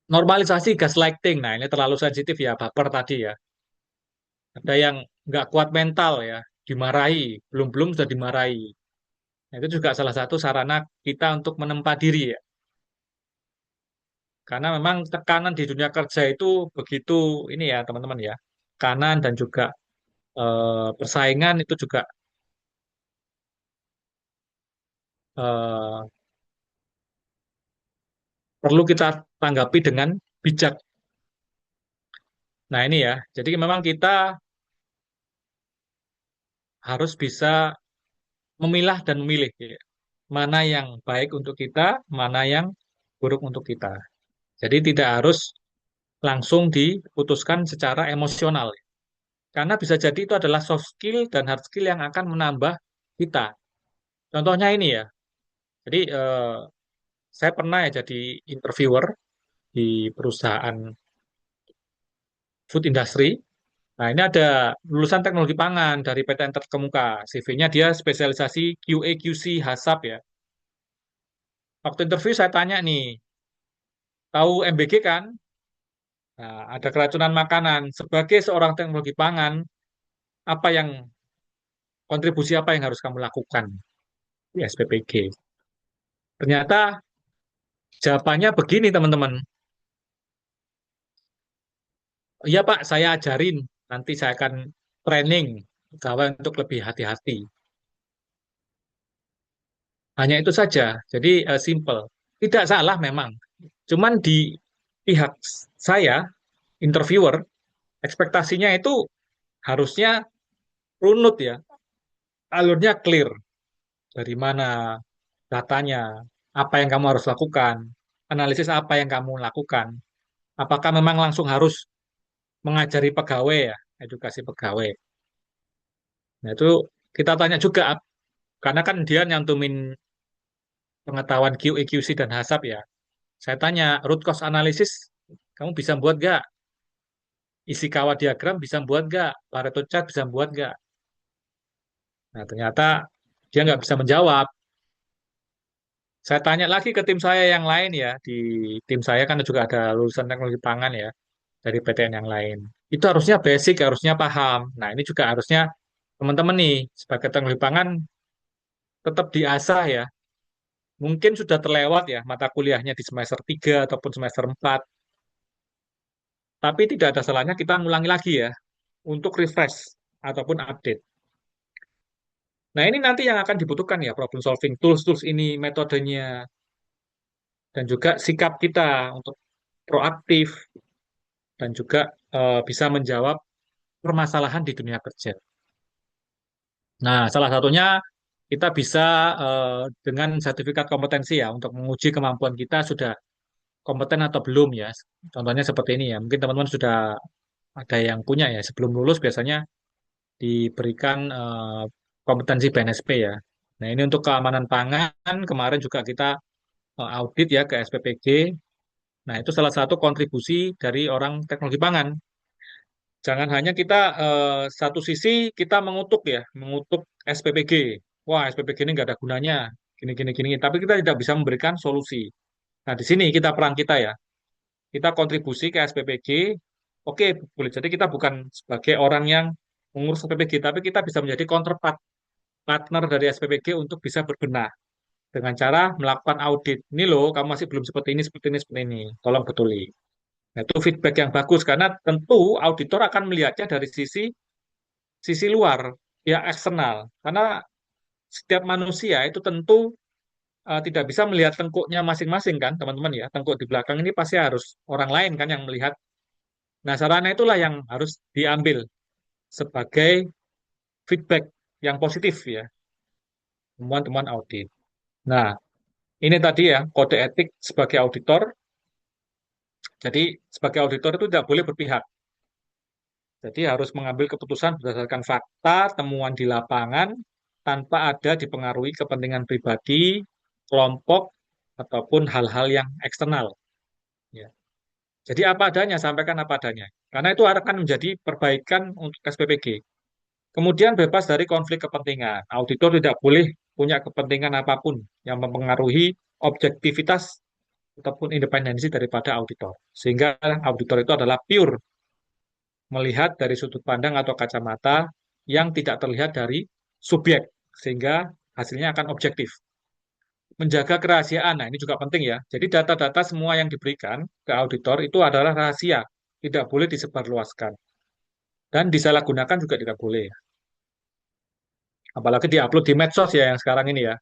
Normalisasi gaslighting. Nah, ini terlalu sensitif ya, baper tadi ya. Ada yang nggak kuat mental ya, dimarahi, belum-belum sudah dimarahi. Nah, itu juga salah satu sarana kita untuk menempa diri ya. Karena memang tekanan di dunia kerja itu begitu ini ya teman-teman ya. Tekanan dan juga persaingan itu juga eh, perlu kita tanggapi dengan bijak. Nah ini ya, jadi memang kita harus bisa memilah dan memilih ya. Mana yang baik untuk kita, mana yang buruk untuk kita. Jadi tidak harus langsung diputuskan secara emosional. Karena bisa jadi itu adalah soft skill dan hard skill yang akan menambah kita. Contohnya ini ya, jadi saya pernah ya jadi interviewer di perusahaan food industry. Nah, ini ada lulusan teknologi pangan dari PTN terkemuka. CV-nya dia spesialisasi QA QC HACCP ya. Waktu interview saya tanya nih, tahu MBG kan? Nah, ada keracunan makanan. Sebagai seorang teknologi pangan, apa yang kontribusi apa yang harus kamu lakukan di SPPG? Ternyata jawabannya begini, teman-teman. Iya, Pak, saya ajarin. Nanti saya akan training pegawai untuk lebih hati-hati. Hanya itu saja. Jadi simple. Tidak salah memang. Cuman di pihak saya, interviewer, ekspektasinya itu harusnya runut ya. Alurnya clear. Dari mana datanya, apa yang kamu harus lakukan, analisis apa yang kamu lakukan. Apakah memang langsung harus mengajari pegawai ya, edukasi pegawai. Nah itu kita tanya juga, karena kan dia nyantumin pengetahuan QA, QC, dan HACCP ya. Saya tanya, root cause analysis, kamu bisa buat gak? Ishikawa diagram bisa buat gak? Pareto chart bisa buat gak? Nah, ternyata dia nggak bisa menjawab. Saya tanya lagi ke tim saya yang lain ya. Di tim saya kan juga ada lulusan teknologi pangan ya, dari PTN yang lain. Itu harusnya basic, harusnya paham. Nah, ini juga harusnya teman-teman nih, sebagai teknologi pangan, tetap diasah ya. Mungkin sudah terlewat ya mata kuliahnya di semester 3 ataupun semester 4. Tapi tidak ada salahnya kita ngulangi lagi ya, untuk refresh ataupun update. Nah, ini nanti yang akan dibutuhkan ya, problem solving tools-tools ini, metodenya, dan juga sikap kita untuk proaktif dan juga bisa menjawab permasalahan di dunia kerja. Nah, salah satunya kita bisa dengan sertifikat kompetensi ya, untuk menguji kemampuan kita sudah kompeten atau belum ya. Contohnya seperti ini ya, mungkin teman-teman sudah ada yang punya ya, sebelum lulus biasanya diberikan kompetensi BNSP ya. Nah, ini untuk keamanan pangan, kemarin juga kita audit ya ke SPPG. Nah, itu salah satu kontribusi dari orang teknologi pangan. Jangan hanya kita satu sisi kita mengutuk ya, mengutuk SPPG. Wah, SPPG ini nggak ada gunanya, gini, gini, gini. Tapi kita tidak bisa memberikan solusi. Nah, di sini kita peran kita ya. Kita kontribusi ke SPPG. Oke, boleh jadi kita bukan sebagai orang yang mengurus SPPG, tapi kita bisa menjadi counterpart, partner dari SPPG untuk bisa berbenah dengan cara melakukan audit. Ini loh, kamu masih belum seperti ini, seperti ini, seperti ini. Tolong betuli. Nah, itu feedback yang bagus karena tentu auditor akan melihatnya dari sisi sisi luar, pihak eksternal. Karena setiap manusia itu tentu tidak bisa melihat tengkuknya masing-masing kan, teman-teman ya. Tengkuk di belakang ini pasti harus orang lain kan yang melihat. Nah, sarana itulah yang harus diambil sebagai feedback yang positif ya, temuan-temuan audit. Nah, ini tadi ya kode etik sebagai auditor. Jadi sebagai auditor itu tidak boleh berpihak. Jadi harus mengambil keputusan berdasarkan fakta, temuan di lapangan, tanpa ada dipengaruhi kepentingan pribadi, kelompok, ataupun hal-hal yang eksternal. Ya. Jadi apa adanya, sampaikan apa adanya. Karena itu akan menjadi perbaikan untuk SPPG. Kemudian bebas dari konflik kepentingan. Auditor tidak boleh punya kepentingan apapun yang mempengaruhi objektivitas ataupun independensi daripada auditor. Sehingga auditor itu adalah pure melihat dari sudut pandang atau kacamata yang tidak terlihat dari subjek, sehingga hasilnya akan objektif. Menjaga kerahasiaan, nah ini juga penting ya. Jadi data-data semua yang diberikan ke auditor itu adalah rahasia, tidak boleh disebarluaskan. Dan disalahgunakan juga tidak boleh. Apalagi diupload di medsos ya yang sekarang ini ya.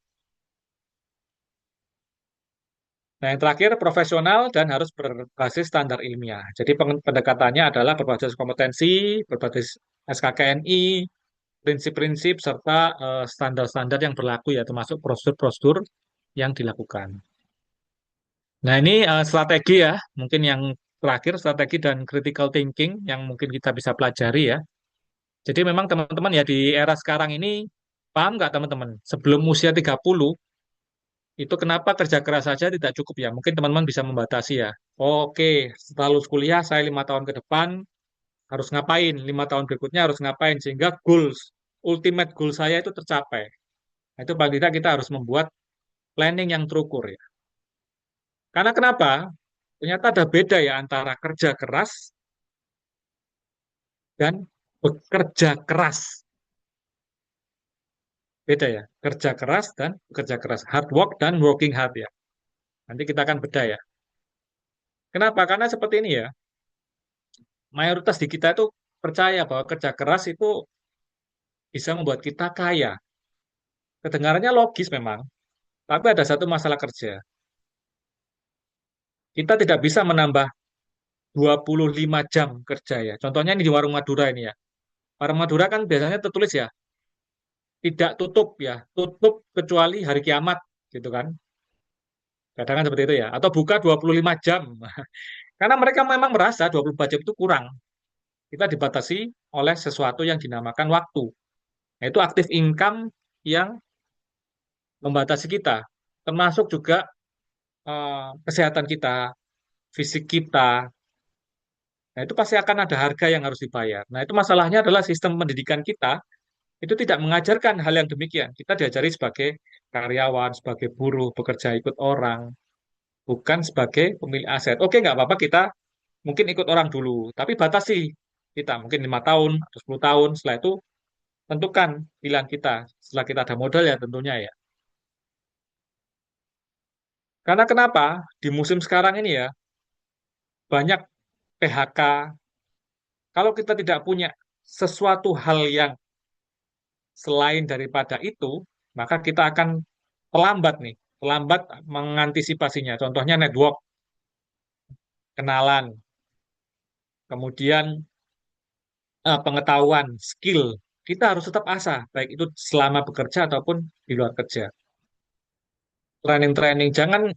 Nah, yang terakhir, profesional dan harus berbasis standar ilmiah. Jadi pendekatannya adalah berbasis kompetensi, berbasis SKKNI, prinsip-prinsip, serta standar-standar yang berlaku ya, termasuk prosedur-prosedur yang dilakukan. Nah, ini strategi ya, mungkin yang terakhir, strategi dan critical thinking yang mungkin kita bisa pelajari ya. Jadi memang teman-teman ya di era sekarang ini, paham nggak teman-teman? Sebelum usia 30, itu kenapa kerja keras saja tidak cukup ya? Mungkin teman-teman bisa membatasi ya. Oke, setelah lulus kuliah, saya 5 tahun ke depan harus ngapain? 5 tahun berikutnya harus ngapain? Sehingga goals, ultimate goal saya itu tercapai. Nah, itu paling tidak kita harus membuat planning yang terukur ya. Karena kenapa? Ternyata ada beda ya antara kerja keras dan bekerja keras. Beda ya, kerja keras dan bekerja keras. Hard work dan working hard ya. Nanti kita akan beda ya. Kenapa? Karena seperti ini ya, mayoritas di kita itu percaya bahwa kerja keras itu bisa membuat kita kaya. Kedengarannya logis memang, tapi ada satu masalah kerja. Kita tidak bisa menambah 25 jam kerja ya. Contohnya ini di warung Madura ini ya. Warung Madura kan biasanya tertulis ya, tidak tutup ya, tutup kecuali hari kiamat gitu kan. Kadang kan seperti itu ya. Atau buka 25 jam. Karena mereka memang merasa 24 jam itu kurang. Kita dibatasi oleh sesuatu yang dinamakan waktu. Yaitu aktif income yang membatasi kita. Termasuk juga kesehatan kita, fisik kita. Nah, itu pasti akan ada harga yang harus dibayar. Nah, itu masalahnya adalah sistem pendidikan kita itu tidak mengajarkan hal yang demikian. Kita diajari sebagai karyawan, sebagai buruh, bekerja ikut orang, bukan sebagai pemilik aset. Oke, nggak apa-apa kita mungkin ikut orang dulu, tapi batasi kita mungkin 5 tahun atau 10 tahun. Setelah itu tentukan pilihan kita. Setelah kita ada modal ya tentunya ya. Karena kenapa? Di musim sekarang ini ya, banyak PHK. Kalau kita tidak punya sesuatu hal yang selain daripada itu, maka kita akan terlambat nih, terlambat mengantisipasinya. Contohnya network, kenalan, kemudian pengetahuan, skill. Kita harus tetap asah, baik itu selama bekerja ataupun di luar kerja. Training-training, jangan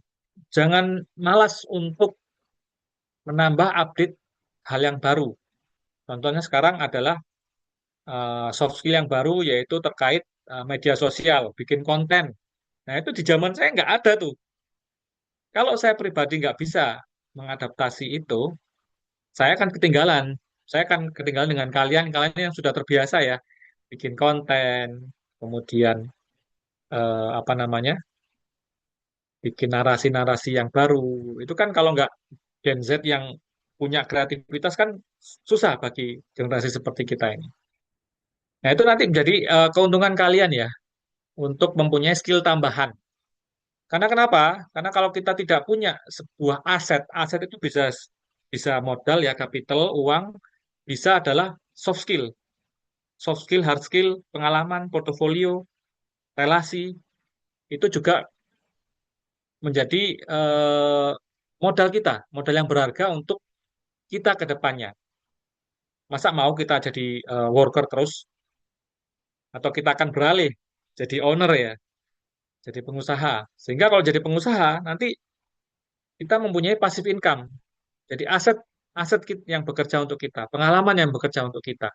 jangan malas untuk menambah update hal yang baru. Contohnya sekarang adalah soft skill yang baru yaitu terkait media sosial, bikin konten. Nah itu di zaman saya nggak ada tuh. Kalau saya pribadi nggak bisa mengadaptasi itu, saya akan ketinggalan. Saya akan ketinggalan dengan kalian yang sudah terbiasa ya, bikin konten, kemudian apa namanya, bikin narasi-narasi yang baru. Itu kan kalau nggak Gen Z yang punya kreativitas kan susah bagi generasi seperti kita ini. Nah itu nanti menjadi keuntungan kalian ya untuk mempunyai skill tambahan. Karena kenapa? Karena kalau kita tidak punya sebuah aset, aset itu bisa bisa modal ya, capital, uang, bisa adalah soft skill, hard skill, pengalaman, portofolio, relasi, itu juga menjadi modal kita, modal yang berharga untuk kita ke depannya. Masa mau kita jadi worker terus, atau kita akan beralih jadi owner ya, jadi pengusaha. Sehingga kalau jadi pengusaha, nanti kita mempunyai passive income. Jadi aset aset yang bekerja untuk kita, pengalaman yang bekerja untuk kita,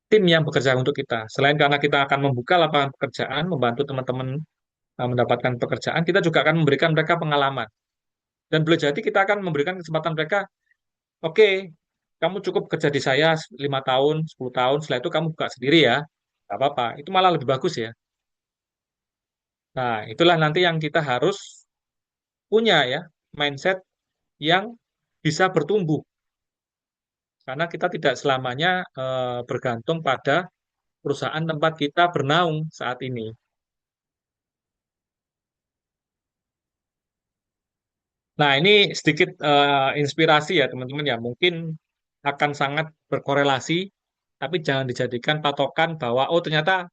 tim yang bekerja untuk kita. Selain karena kita akan membuka lapangan pekerjaan, membantu teman-teman mendapatkan pekerjaan, kita juga akan memberikan mereka pengalaman. Dan boleh jadi kita akan memberikan kesempatan mereka, oke, kamu cukup kerja di saya 5 tahun, 10 tahun, setelah itu kamu buka sendiri ya, nggak apa-apa. Itu malah lebih bagus ya. Nah, itulah nanti yang kita harus punya ya, mindset yang bisa bertumbuh. Karena kita tidak selamanya bergantung pada perusahaan tempat kita bernaung saat ini. Nah, ini sedikit inspirasi ya teman-teman ya. Mungkin akan sangat berkorelasi, tapi jangan dijadikan patokan bahwa oh ternyata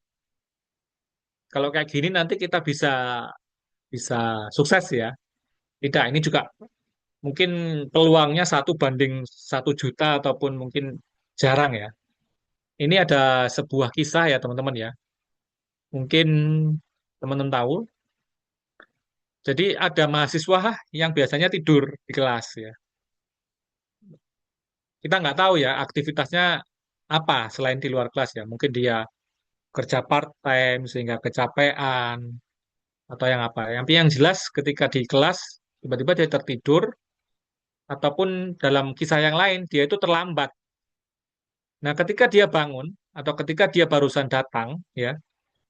kalau kayak gini nanti kita bisa bisa sukses ya. Tidak, ini juga mungkin peluangnya 1 banding 1 juta ataupun mungkin jarang ya. Ini ada sebuah kisah ya teman-teman ya. Mungkin teman-teman tahu. Jadi ada mahasiswa yang biasanya tidur di kelas ya. Kita nggak tahu ya aktivitasnya apa selain di luar kelas ya. Mungkin dia kerja part-time sehingga kecapean atau yang apa. Yang jelas ketika di kelas tiba-tiba dia tertidur ataupun dalam kisah yang lain dia itu terlambat. Nah, ketika dia bangun atau ketika dia barusan datang ya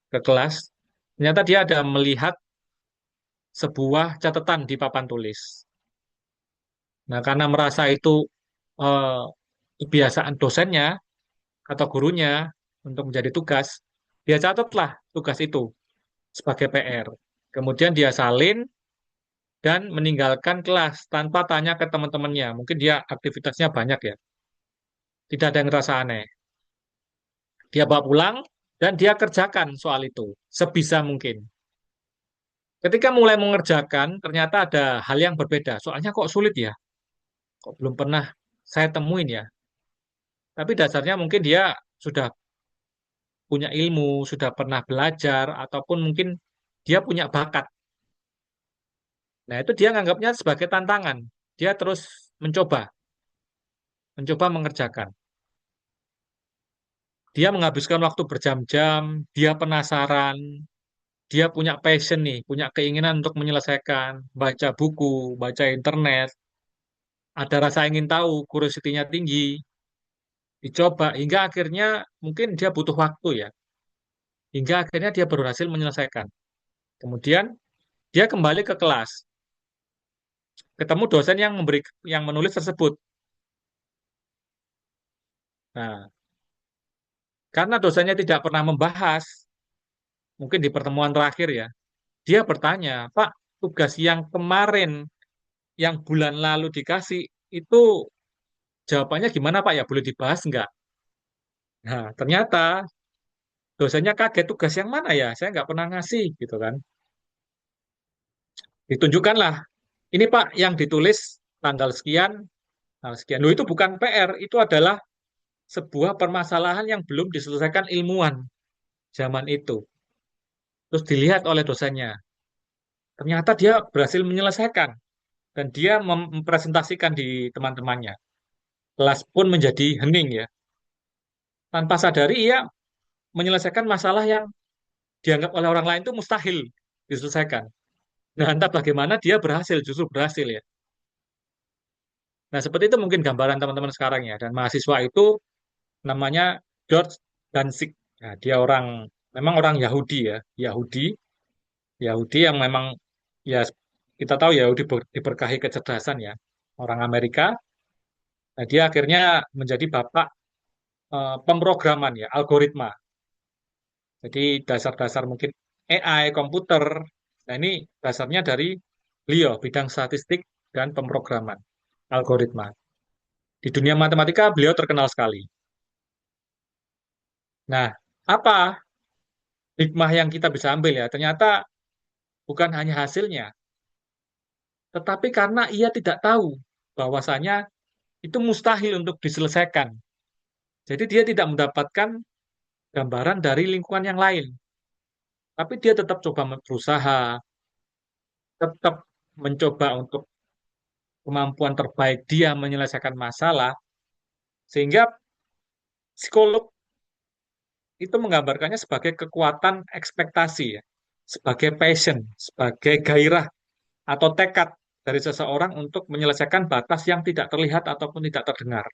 ke kelas, ternyata dia ada melihat sebuah catatan di papan tulis. Nah, karena merasa itu eh, kebiasaan dosennya atau gurunya untuk menjadi tugas, dia catatlah tugas itu sebagai PR. Kemudian dia salin dan meninggalkan kelas tanpa tanya ke teman-temannya. Mungkin dia aktivitasnya banyak ya. Tidak ada yang ngerasa aneh. Dia bawa pulang dan dia kerjakan soal itu sebisa mungkin. Ketika mulai mengerjakan, ternyata ada hal yang berbeda. Soalnya kok sulit ya? Kok belum pernah saya temuin ya? Tapi dasarnya mungkin dia sudah punya ilmu, sudah pernah belajar, ataupun mungkin dia punya bakat. Nah, itu dia nganggapnya sebagai tantangan. Dia terus mencoba, mencoba mengerjakan. Dia menghabiskan waktu berjam-jam, dia penasaran, dia punya passion nih, punya keinginan untuk menyelesaikan, baca buku, baca internet, ada rasa ingin tahu, curiosity-nya tinggi, dicoba, hingga akhirnya mungkin dia butuh waktu ya, hingga akhirnya dia berhasil menyelesaikan. Kemudian dia kembali ke kelas, ketemu dosen yang menulis tersebut. Nah, karena dosennya tidak pernah membahas, mungkin di pertemuan terakhir ya, dia bertanya, Pak, tugas yang kemarin, yang bulan lalu dikasih, itu jawabannya gimana Pak ya? Boleh dibahas nggak? Nah, ternyata dosennya kaget, tugas yang mana ya? Saya nggak pernah ngasih, gitu kan. Ditunjukkanlah, ini Pak, yang ditulis tanggal sekian. Loh, itu bukan PR, itu adalah sebuah permasalahan yang belum diselesaikan ilmuwan zaman itu. Terus dilihat oleh dosennya. Ternyata dia berhasil menyelesaikan. Dan dia mempresentasikan di teman-temannya. Kelas pun menjadi hening ya. Tanpa sadari ia menyelesaikan masalah yang dianggap oleh orang lain itu mustahil diselesaikan. Nah, entah bagaimana dia berhasil, justru berhasil ya. Nah, seperti itu mungkin gambaran teman-teman sekarang ya. Dan mahasiswa itu namanya George Danzig. Nah, dia memang orang Yahudi ya. Yahudi yang memang ya kita tahu Yahudi diberkahi kecerdasan ya. Orang Amerika. Nah, dia akhirnya menjadi bapak pemrograman ya, algoritma. Jadi dasar-dasar mungkin AI, komputer. Nah, ini dasarnya dari beliau, bidang statistik dan pemrograman, algoritma. Di dunia matematika beliau terkenal sekali. Nah, apa hikmah yang kita bisa ambil ya? Ternyata bukan hanya hasilnya, tetapi karena ia tidak tahu bahwasanya itu mustahil untuk diselesaikan. Jadi dia tidak mendapatkan gambaran dari lingkungan yang lain. Tapi dia tetap coba berusaha, tetap mencoba untuk kemampuan terbaik dia menyelesaikan masalah, sehingga psikolog itu menggambarkannya sebagai kekuatan ekspektasi, ya, sebagai passion, sebagai gairah atau tekad dari seseorang untuk menyelesaikan batas yang tidak terlihat ataupun tidak terdengar.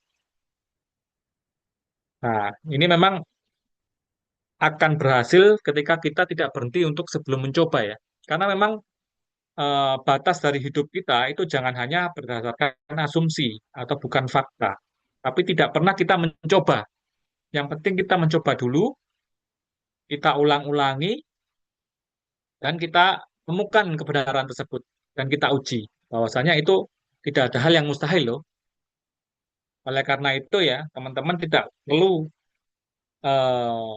Nah, ini memang akan berhasil ketika kita tidak berhenti untuk sebelum mencoba ya. Karena memang batas dari hidup kita itu jangan hanya berdasarkan asumsi atau bukan fakta, tapi tidak pernah kita mencoba. Yang penting kita mencoba dulu, kita ulang-ulangi, dan kita temukan kebenaran tersebut, dan kita uji bahwasanya itu tidak ada hal yang mustahil loh. Oleh karena itu ya, teman-teman tidak perlu eh,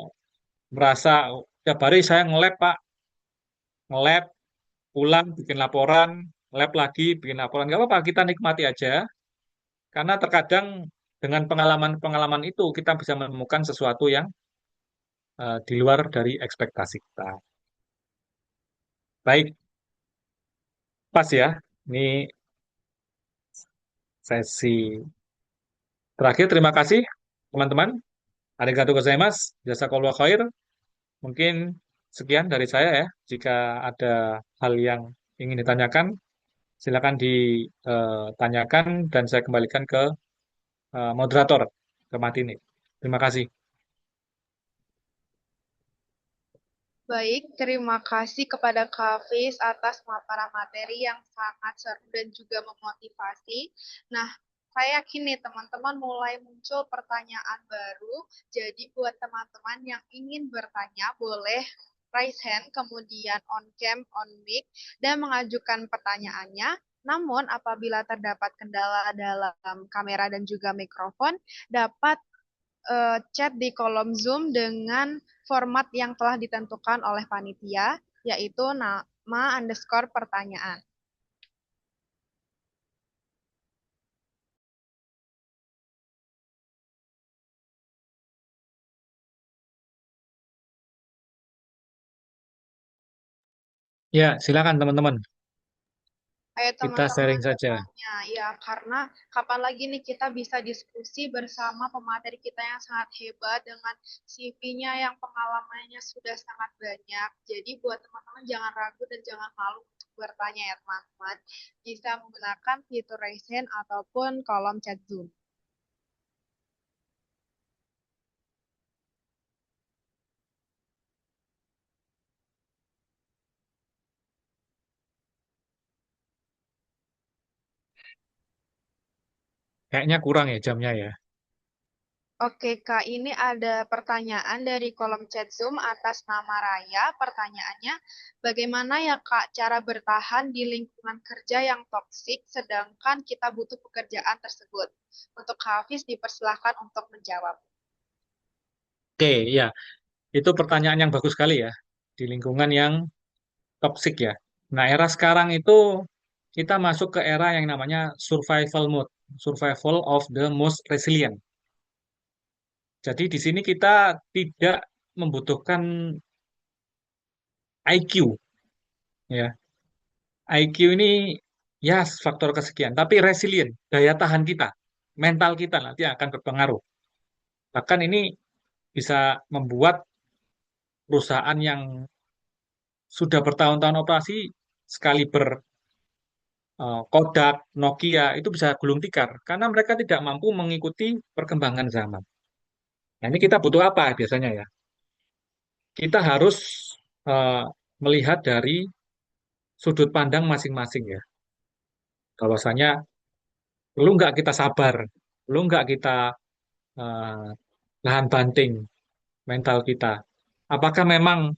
merasa tiap hari saya nge-lab Pak, nge-lab, pulang bikin laporan, lab lagi bikin laporan. Nggak apa-apa, kita nikmati aja. Karena terkadang dengan pengalaman-pengalaman itu kita bisa menemukan sesuatu yang di luar dari ekspektasi kita. Baik, pas ya. Ini sesi terakhir. Terima kasih teman-teman. Arigatou gozaimasu. Jazakallahu khair. Mungkin sekian dari saya ya. Jika ada hal yang ingin ditanyakan, silakan ditanyakan dan saya kembalikan ke moderator, ke Martini. Terima kasih. Baik, terima kasih kepada Kak Hafiz atas paparan materi yang sangat seru dan juga memotivasi. Nah, saya yakin nih teman-teman mulai muncul pertanyaan baru. Jadi buat teman-teman yang ingin bertanya, boleh raise hand, kemudian on cam, on mic, dan mengajukan pertanyaannya. Namun apabila terdapat kendala dalam kamera dan juga mikrofon, dapat chat di kolom Zoom dengan format yang telah ditentukan oleh panitia, yaitu nama underscore pertanyaan. Ya, silakan teman-teman. Ayo Kita teman-teman sharing saja. bertanya, ya karena kapan lagi nih kita bisa diskusi bersama pemateri kita yang sangat hebat dengan CV-nya yang pengalamannya sudah sangat banyak. Jadi buat teman-teman jangan ragu dan jangan malu untuk bertanya ya teman-teman. Bisa menggunakan fitur raise hand ataupun kolom chat Zoom. Kayaknya kurang ya jamnya ya. Oke, Kak, ini ada pertanyaan dari kolom chat Zoom atas nama Raya. Pertanyaannya, bagaimana ya Kak cara bertahan di lingkungan kerja yang toksik sedangkan kita butuh pekerjaan tersebut? Untuk Kak Hafiz dipersilahkan untuk menjawab. Oke, ya. Itu pertanyaan yang bagus sekali ya. Di lingkungan yang toksik ya. Nah, era sekarang itu kita masuk ke era yang namanya survival mode. Survival of the most resilient. Jadi di sini kita tidak membutuhkan IQ ya. IQ ini ya faktor kesekian, tapi resilient, daya tahan kita, mental kita nanti akan berpengaruh. Bahkan ini bisa membuat perusahaan yang sudah bertahun-tahun operasi sekaliber Kodak, Nokia itu bisa gulung tikar karena mereka tidak mampu mengikuti perkembangan zaman. Nah, ini kita butuh apa biasanya ya? Kita harus eh, melihat dari sudut pandang masing-masing ya. Bahwasanya perlu nggak kita sabar, perlu nggak kita eh, nahan banting mental kita. Apakah memang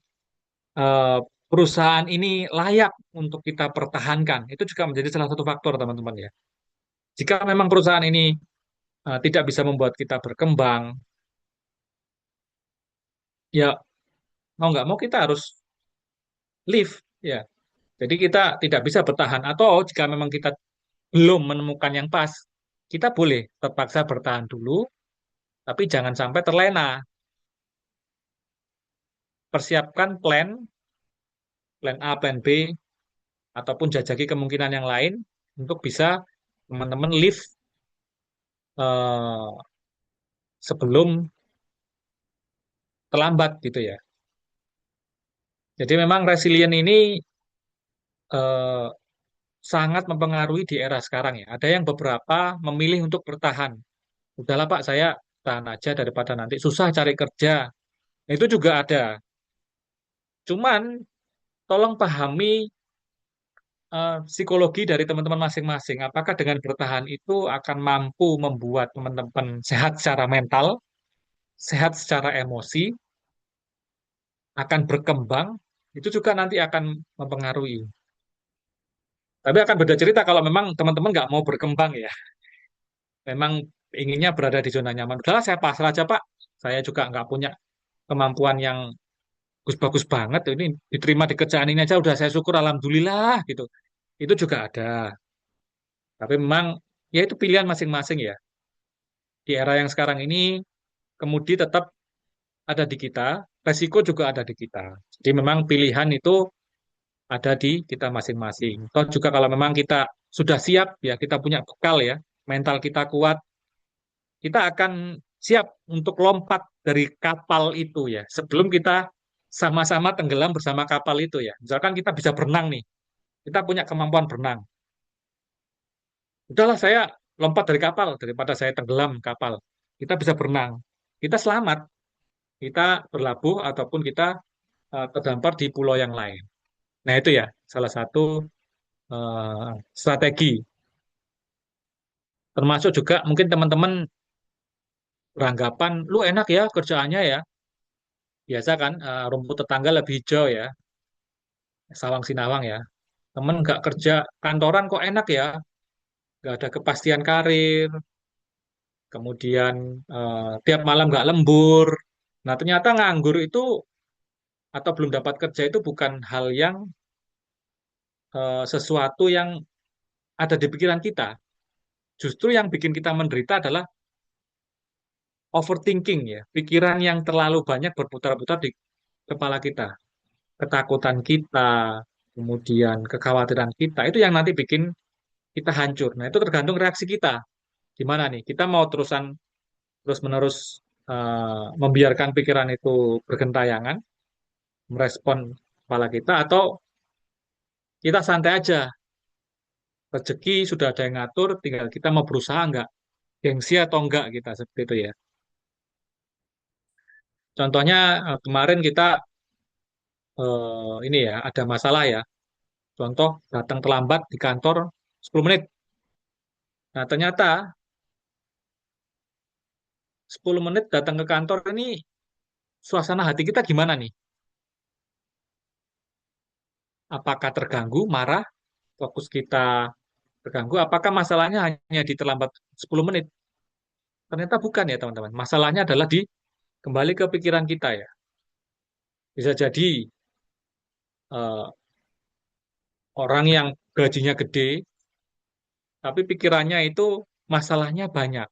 eh, perusahaan ini layak untuk kita pertahankan? Itu juga menjadi salah satu faktor teman-teman ya. Jika memang perusahaan ini tidak bisa membuat kita berkembang, ya mau nggak mau kita harus leave ya. Jadi kita tidak bisa bertahan atau jika memang kita belum menemukan yang pas, kita boleh terpaksa bertahan dulu, tapi jangan sampai terlena. Persiapkan plan A, plan B, ataupun jajaki kemungkinan yang lain untuk bisa teman-teman live eh, sebelum terlambat gitu ya. Jadi memang resilient ini eh, sangat mempengaruhi di era sekarang ya. Ada yang beberapa memilih untuk bertahan. Udahlah Pak, saya tahan aja daripada nanti susah cari kerja. Nah, itu juga ada. Cuman tolong pahami psikologi dari teman-teman masing-masing. Apakah dengan bertahan itu akan mampu membuat teman-teman sehat secara mental, sehat secara emosi, akan berkembang, itu juga nanti akan mempengaruhi. Tapi akan beda cerita kalau memang teman-teman nggak mau berkembang ya. Memang inginnya berada di zona nyaman. Udahlah saya pasrah aja Pak. Saya juga nggak punya kemampuan yang bagus-bagus banget. Ini diterima di kerjaan ini aja udah saya syukur alhamdulillah gitu. Itu juga ada. Tapi memang ya itu pilihan masing-masing ya. Di era yang sekarang ini kemudi tetap ada di kita, resiko juga ada di kita. Jadi memang pilihan itu ada di kita masing-masing. Toh juga kalau memang kita sudah siap ya, kita punya bekal ya, mental kita kuat, kita akan siap untuk lompat dari kapal itu ya. Sebelum kita sama-sama tenggelam bersama kapal itu ya. Misalkan kita bisa berenang nih, kita punya kemampuan berenang. Udahlah saya lompat dari kapal daripada saya tenggelam kapal. Kita bisa berenang. Kita selamat. Kita berlabuh ataupun kita terdampar di pulau yang lain. Nah, itu ya salah satu strategi. Termasuk juga mungkin teman-teman beranggapan, lu enak ya kerjaannya ya. Biasa kan rumput tetangga lebih hijau ya, sawang sinawang ya. Temen nggak kerja kantoran kok enak ya, nggak ada kepastian karir, kemudian tiap malam nggak lembur. Nah, ternyata nganggur itu atau belum dapat kerja itu bukan hal yang sesuatu yang ada di pikiran kita. Justru yang bikin kita menderita adalah overthinking ya, pikiran yang terlalu banyak berputar-putar di kepala kita, ketakutan kita, kemudian kekhawatiran kita, itu yang nanti bikin kita hancur. Nah, itu tergantung reaksi kita. Gimana nih? Kita mau terusan terus-menerus membiarkan pikiran itu bergentayangan, merespon kepala kita, atau kita santai aja. Rezeki sudah ada yang ngatur, tinggal kita mau berusaha nggak, gengsi atau enggak kita seperti itu ya. Contohnya kemarin kita ini ya ada masalah ya. Contoh datang terlambat di kantor 10 menit. Nah, ternyata 10 menit datang ke kantor ini suasana hati kita gimana nih? Apakah terganggu, marah, fokus kita terganggu? Apakah masalahnya hanya di terlambat 10 menit? Ternyata bukan ya teman-teman. Masalahnya adalah di kembali ke pikiran kita ya. Bisa jadi eh, orang yang gajinya gede, tapi pikirannya itu masalahnya banyak.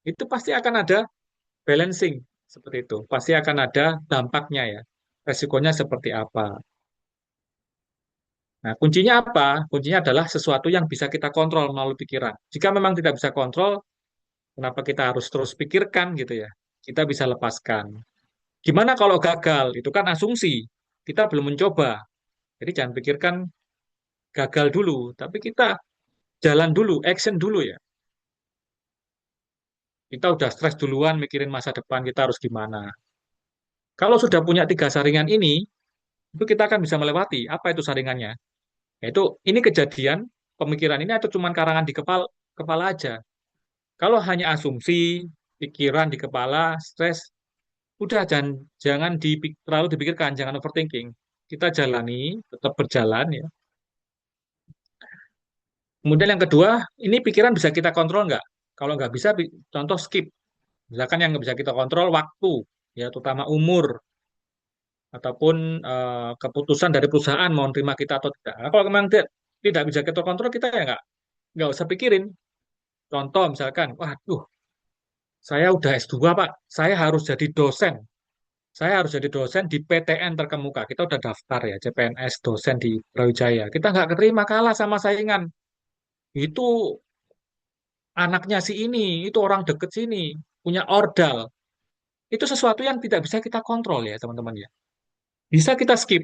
Itu pasti akan ada balancing seperti itu. Pasti akan ada dampaknya ya. Resikonya seperti apa. Nah, kuncinya apa? Kuncinya adalah sesuatu yang bisa kita kontrol melalui pikiran. Jika memang tidak bisa kontrol, kenapa kita harus terus pikirkan gitu ya? Kita bisa lepaskan. Gimana kalau gagal? Itu kan asumsi. Kita belum mencoba. Jadi jangan pikirkan gagal dulu, tapi kita jalan dulu, action dulu ya. Kita udah stres duluan mikirin masa depan kita harus gimana. Kalau sudah punya 3 saringan ini, itu kita akan bisa melewati. Apa itu saringannya? Yaitu ini kejadian, pemikiran ini atau cuman karangan di kepala, kepala aja. Kalau hanya asumsi, pikiran di kepala, stres, udah jangan terlalu dipikirkan, jangan overthinking. Kita jalani, tetap berjalan ya. Kemudian yang kedua, ini pikiran bisa kita kontrol nggak? Kalau nggak bisa, contoh skip. Misalkan yang nggak bisa kita kontrol waktu, ya terutama umur, ataupun keputusan dari perusahaan mau terima kita atau tidak. Nah, kalau memang tidak bisa kita kontrol, kita ya nggak usah pikirin. Contoh misalkan, waduh, saya udah S2 Pak, saya harus jadi dosen. Saya harus jadi dosen di PTN terkemuka. Kita udah daftar ya, CPNS dosen di Brawijaya. Kita nggak keterima, kalah sama saingan. Itu anaknya si ini, itu orang deket sini, punya ordal. Itu sesuatu yang tidak bisa kita kontrol ya, teman-teman ya. Bisa kita skip,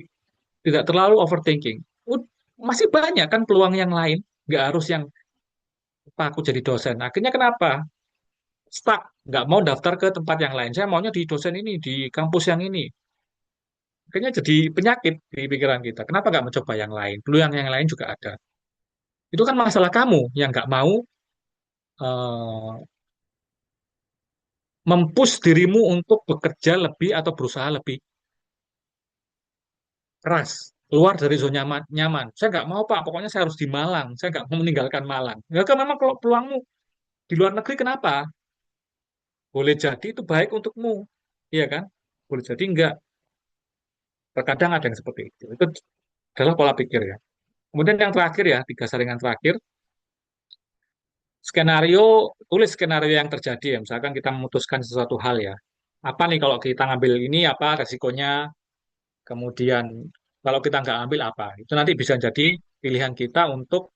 tidak terlalu overthinking. Masih banyak kan peluang yang lain, nggak harus yang "Pak, aku jadi dosen." Akhirnya kenapa? Stuck, nggak mau daftar ke tempat yang lain. Saya maunya di dosen ini, di kampus yang ini. Akhirnya jadi penyakit di pikiran kita. Kenapa nggak mencoba yang lain? Peluang yang lain juga ada. Itu kan masalah kamu yang nggak mau eh, mempush dirimu untuk bekerja lebih atau berusaha lebih keras, keluar dari zona nyaman. Nyaman. Saya nggak mau Pak, pokoknya saya harus di Malang. Saya nggak mau meninggalkan Malang. Ya kan memang kalau peluangmu di luar negeri kenapa? Boleh jadi itu baik untukmu, iya kan? Boleh jadi enggak. Terkadang ada yang seperti itu. Itu adalah pola pikir ya. Kemudian yang terakhir ya, tiga saringan terakhir, skenario, tulis skenario yang terjadi ya. Misalkan kita memutuskan sesuatu hal ya. Apa nih kalau kita ngambil ini, apa resikonya? Kemudian kalau kita nggak ambil apa? Itu nanti bisa jadi pilihan kita untuk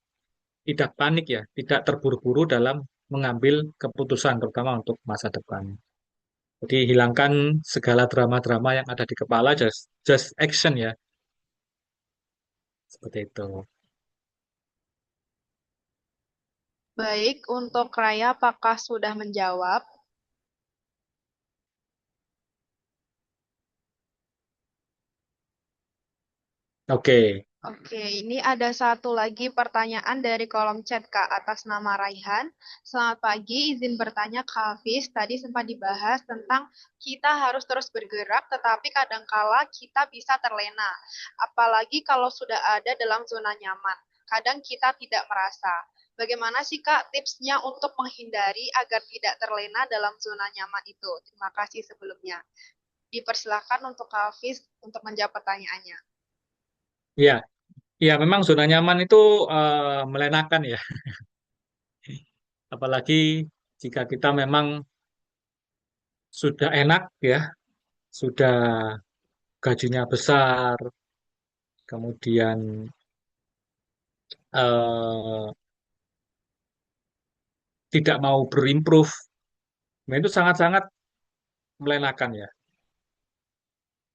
tidak panik ya, tidak terburu-buru dalam mengambil keputusan, terutama untuk masa depan. Jadi hilangkan segala drama-drama yang ada di kepala, just action ya, seperti itu. Baik, untuk Raya, apakah sudah menjawab? Oke, Oke, ini ada satu lagi pertanyaan dari kolom chat Kak atas nama Raihan. Selamat pagi, izin bertanya Kak Hafiz. Tadi sempat dibahas tentang kita harus terus bergerak, tetapi kadangkala kita bisa terlena. Apalagi kalau sudah ada dalam zona nyaman. Kadang kita tidak merasa. Bagaimana sih Kak tipsnya untuk menghindari agar tidak terlena dalam zona nyaman itu? Terima kasih sebelumnya. Dipersilakan untuk Kak Hafiz untuk menjawab pertanyaannya. ya, ya memang zona nyaman itu melenakan ya, apalagi jika kita memang sudah enak ya, sudah gajinya besar, kemudian eh, tidak mau berimprove, nah itu sangat-sangat melenakan ya.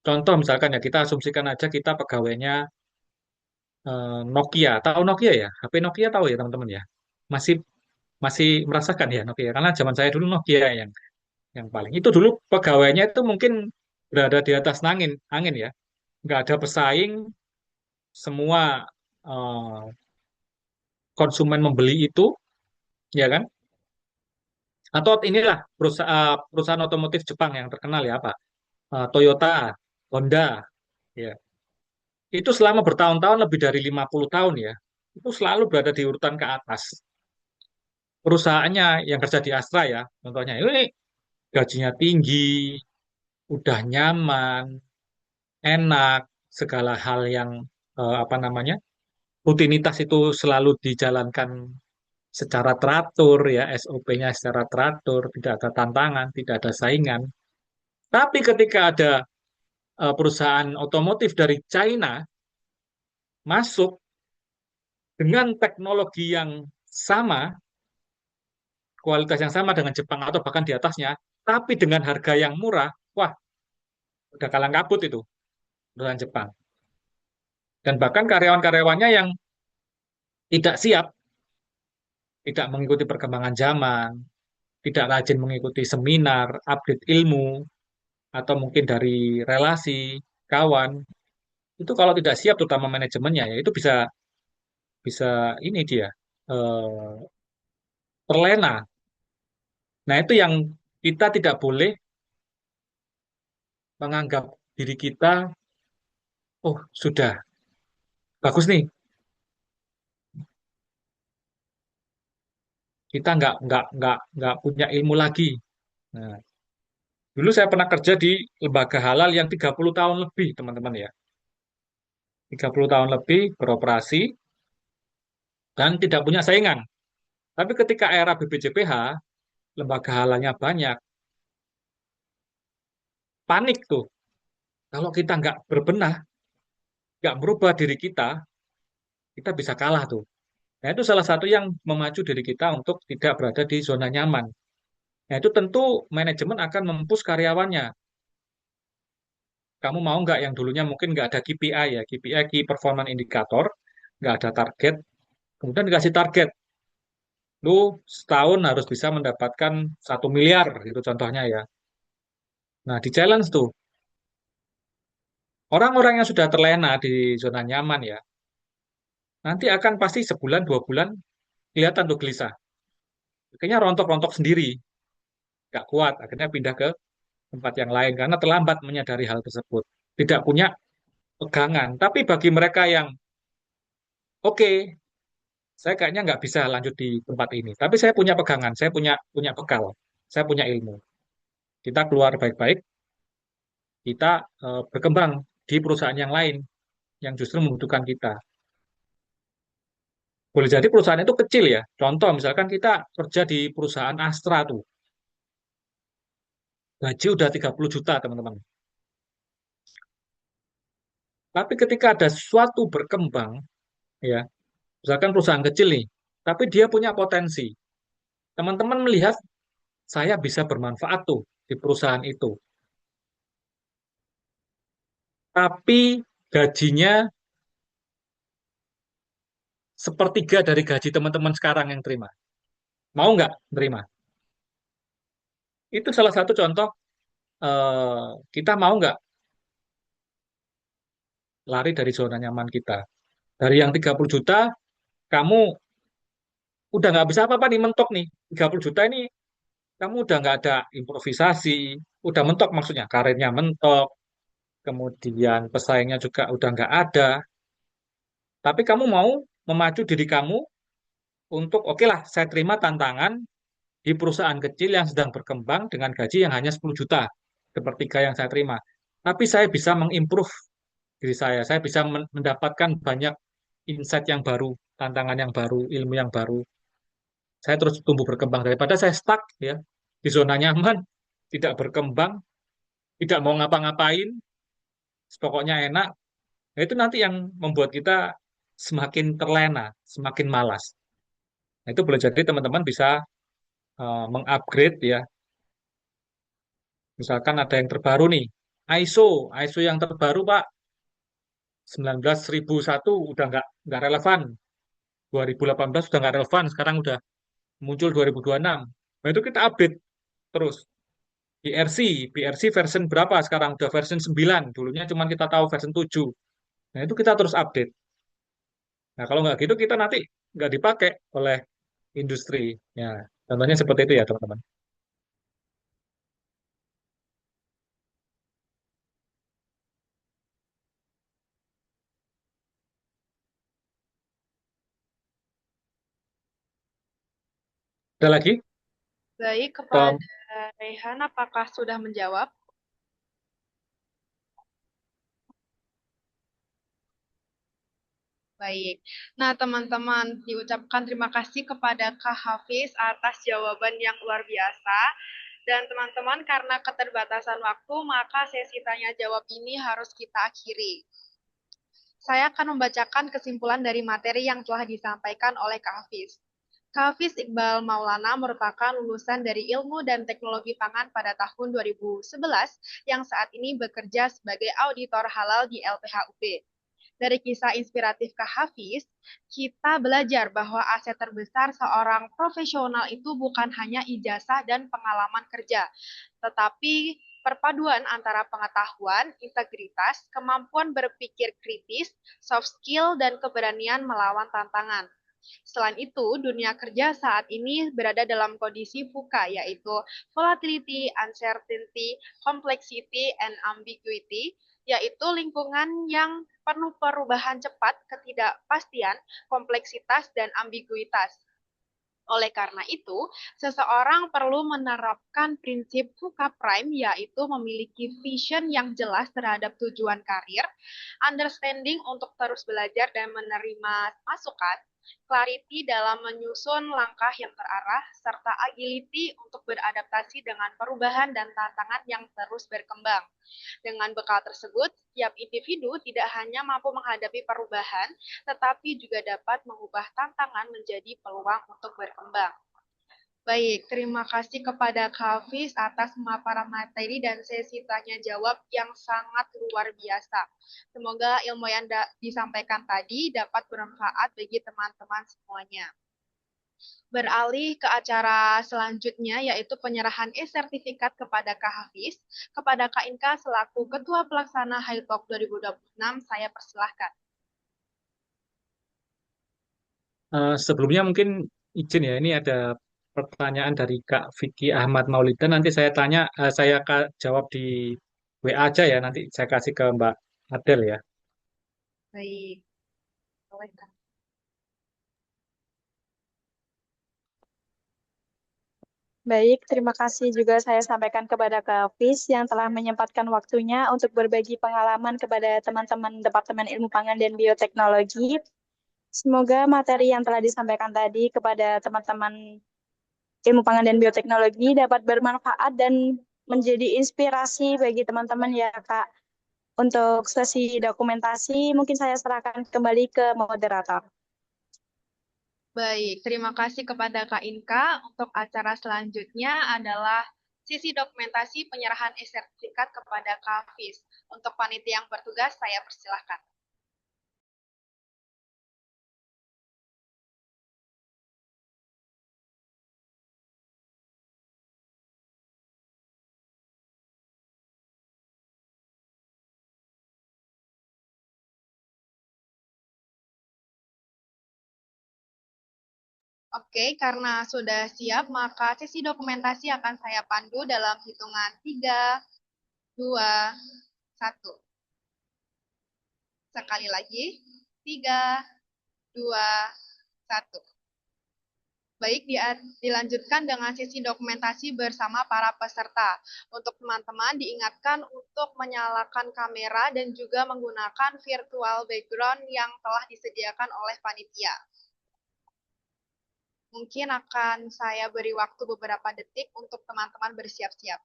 Contoh misalkan ya kita asumsikan aja kita pegawainya Nokia, tahu Nokia ya? HP Nokia tahu ya teman-teman ya? Masih masih merasakan ya Nokia, karena zaman saya dulu Nokia yang paling itu dulu pegawainya itu mungkin berada di atas angin, angin ya, nggak ada pesaing, semua eh, konsumen membeli itu, ya kan? Atau inilah perusahaan otomotif Jepang yang terkenal ya apa? Toyota, Honda, ya. Itu selama bertahun-tahun lebih dari 50 tahun ya, itu selalu berada di urutan ke atas. Perusahaannya yang kerja di Astra ya, contohnya ini gajinya tinggi, udah nyaman, enak, segala hal yang apa namanya rutinitas itu selalu dijalankan secara teratur ya, SOP-nya secara teratur, tidak ada tantangan, tidak ada saingan. Tapi ketika ada perusahaan otomotif dari China masuk dengan teknologi yang sama, kualitas yang sama dengan Jepang atau bahkan di atasnya, tapi dengan harga yang murah, wah, udah kalang kabut itu perusahaan Jepang. Dan bahkan karyawan-karyawannya yang tidak siap, tidak mengikuti perkembangan zaman, tidak rajin mengikuti seminar, update ilmu, atau mungkin dari relasi, kawan, itu kalau tidak siap, terutama manajemennya, ya itu bisa bisa ini dia eh, terlena. Nah, itu yang kita tidak boleh menganggap diri kita, oh sudah bagus nih, kita nggak punya ilmu lagi. Nah, dulu saya pernah kerja di lembaga halal yang 30 tahun lebih, teman-teman ya. 30 tahun lebih beroperasi dan tidak punya saingan. Tapi ketika era BPJPH, lembaga halalnya banyak, panik tuh. Kalau kita nggak berbenah, nggak merubah diri kita bisa kalah tuh. Nah, itu salah satu yang memacu diri kita untuk tidak berada di zona nyaman. Nah, itu tentu manajemen akan mempush karyawannya. Kamu mau nggak yang dulunya mungkin nggak ada KPI ya, KPI, Key Performance Indicator, nggak ada target, kemudian dikasih target, lu setahun harus bisa mendapatkan 1 miliar, gitu contohnya ya. Nah, di challenge tuh, orang-orang yang sudah terlena di zona nyaman ya, nanti akan pasti sebulan, 2 bulan, kelihatan tuh gelisah. Akhirnya rontok-rontok sendiri, nggak kuat, akhirnya pindah ke tempat yang lain, karena terlambat menyadari hal tersebut. Tidak punya pegangan. Tapi bagi mereka yang, oke, saya kayaknya nggak bisa lanjut di tempat ini, tapi saya punya pegangan, saya punya punya bekal, saya punya ilmu. Kita keluar baik-baik, kita berkembang di perusahaan yang lain yang justru membutuhkan kita. Boleh jadi perusahaan itu kecil ya. Contoh misalkan kita kerja di perusahaan Astra tuh, gaji udah 30 juta teman-teman. Tapi ketika ada sesuatu berkembang, ya, misalkan perusahaan kecil nih, tapi dia punya potensi. Teman-teman melihat saya bisa bermanfaat tuh di perusahaan itu. Tapi gajinya sepertiga dari gaji teman-teman sekarang yang terima. Mau nggak terima? Itu salah satu contoh kita mau nggak lari dari zona nyaman kita. Dari yang 30 juta, kamu udah nggak bisa apa-apa nih, mentok nih. 30 juta ini, kamu udah nggak ada improvisasi, udah mentok maksudnya, karirnya mentok, kemudian pesaingnya juga udah nggak ada. Tapi kamu mau memacu diri kamu untuk, oke lah, saya terima tantangan di perusahaan kecil yang sedang berkembang dengan gaji yang hanya 10 juta, sepertiga yang saya terima. Tapi saya bisa mengimprove diri saya bisa mendapatkan banyak insight yang baru, tantangan yang baru, ilmu yang baru. Saya terus tumbuh berkembang daripada saya stuck ya di zona nyaman, tidak berkembang, tidak mau ngapa-ngapain, pokoknya enak. Nah, itu nanti yang membuat kita semakin terlena, semakin malas. Nah, itu boleh jadi teman-teman bisa mengupgrade ya. Misalkan ada yang terbaru nih, ISO yang terbaru Pak, 19.001 udah nggak relevan. 2018 sudah nggak relevan, sekarang udah muncul 2026. Nah, itu kita update terus. BRC, BRC version berapa sekarang? Udah version 9. Dulunya cuma kita tahu version 7. Nah, itu kita terus update. Nah, kalau nggak gitu, kita nanti nggak dipakai oleh industri. Ya, contohnya seperti itu ya, teman-teman. Ada lagi? Baik, kepada Tom, Rehan, apakah sudah menjawab? Baik. Nah, teman-teman, diucapkan terima kasih kepada Kak Hafiz atas jawaban yang luar biasa. Dan teman-teman, karena keterbatasan waktu, maka sesi tanya jawab ini harus kita akhiri. Saya akan membacakan kesimpulan dari materi yang telah disampaikan oleh Kak Hafiz. Kak Hafiz Iqbal Maulana merupakan lulusan dari Ilmu dan Teknologi Pangan pada tahun 2011 yang saat ini bekerja sebagai auditor halal di LPH UB. Dari kisah inspiratif Kak Hafiz, kita belajar bahwa aset terbesar seorang profesional itu bukan hanya ijazah dan pengalaman kerja, tetapi perpaduan antara pengetahuan, integritas, kemampuan berpikir kritis, soft skill, dan keberanian melawan tantangan. Selain itu, dunia kerja saat ini berada dalam kondisi VUCA, yaitu volatility, uncertainty, complexity, and ambiguity, yaitu lingkungan yang penuh perubahan cepat, ketidakpastian, kompleksitas, dan ambiguitas. Oleh karena itu, seseorang perlu menerapkan prinsip VUCA Prime, yaitu memiliki vision yang jelas terhadap tujuan karir, understanding untuk terus belajar dan menerima masukan, clarity dalam menyusun langkah yang terarah, serta agility untuk beradaptasi dengan perubahan dan tantangan yang terus berkembang. Dengan bekal tersebut, setiap individu tidak hanya mampu menghadapi perubahan, tetapi juga dapat mengubah tantangan menjadi peluang untuk berkembang. Baik, terima kasih kepada Kak Hafiz atas pemaparan materi dan sesi tanya jawab yang sangat luar biasa. Semoga ilmu yang disampaikan tadi dapat bermanfaat bagi teman-teman semuanya. Beralih ke acara selanjutnya, yaitu penyerahan e-sertifikat kepada Kak Hafiz. Kepada Kak Inka selaku Ketua Pelaksana HiTalk 2026, saya persilahkan. Sebelumnya mungkin izin ya, ini ada pertanyaan dari Kak Vicky Ahmad Maulida. Nanti saya tanya, saya jawab di WA aja ya. Nanti saya kasih ke Mbak Adel ya. Baik, boleh Kak. Baik, terima kasih juga saya sampaikan kepada Kak Hafiz yang telah menyempatkan waktunya untuk berbagi pengalaman kepada teman-teman Departemen Ilmu Pangan dan Bioteknologi. Semoga materi yang telah disampaikan tadi kepada teman-teman Ilmu Pangan dan Bioteknologi dapat bermanfaat dan menjadi inspirasi bagi teman-teman ya Kak. Untuk sesi dokumentasi, mungkin saya serahkan kembali ke moderator. Baik, terima kasih kepada Kak Inka. Untuk acara selanjutnya adalah sisi dokumentasi penyerahan e-sertifikat kepada Kak Hafiz. Untuk panitia yang bertugas, saya persilahkan. Oke, karena sudah siap, maka sesi dokumentasi akan saya pandu dalam hitungan 3, 2, 1. Sekali lagi, 3, 2, 1. Baik, dilanjutkan dengan sesi dokumentasi bersama para peserta. Untuk teman-teman diingatkan untuk menyalakan kamera dan juga menggunakan virtual background yang telah disediakan oleh panitia. Mungkin akan saya beri waktu beberapa detik untuk teman-teman bersiap-siap.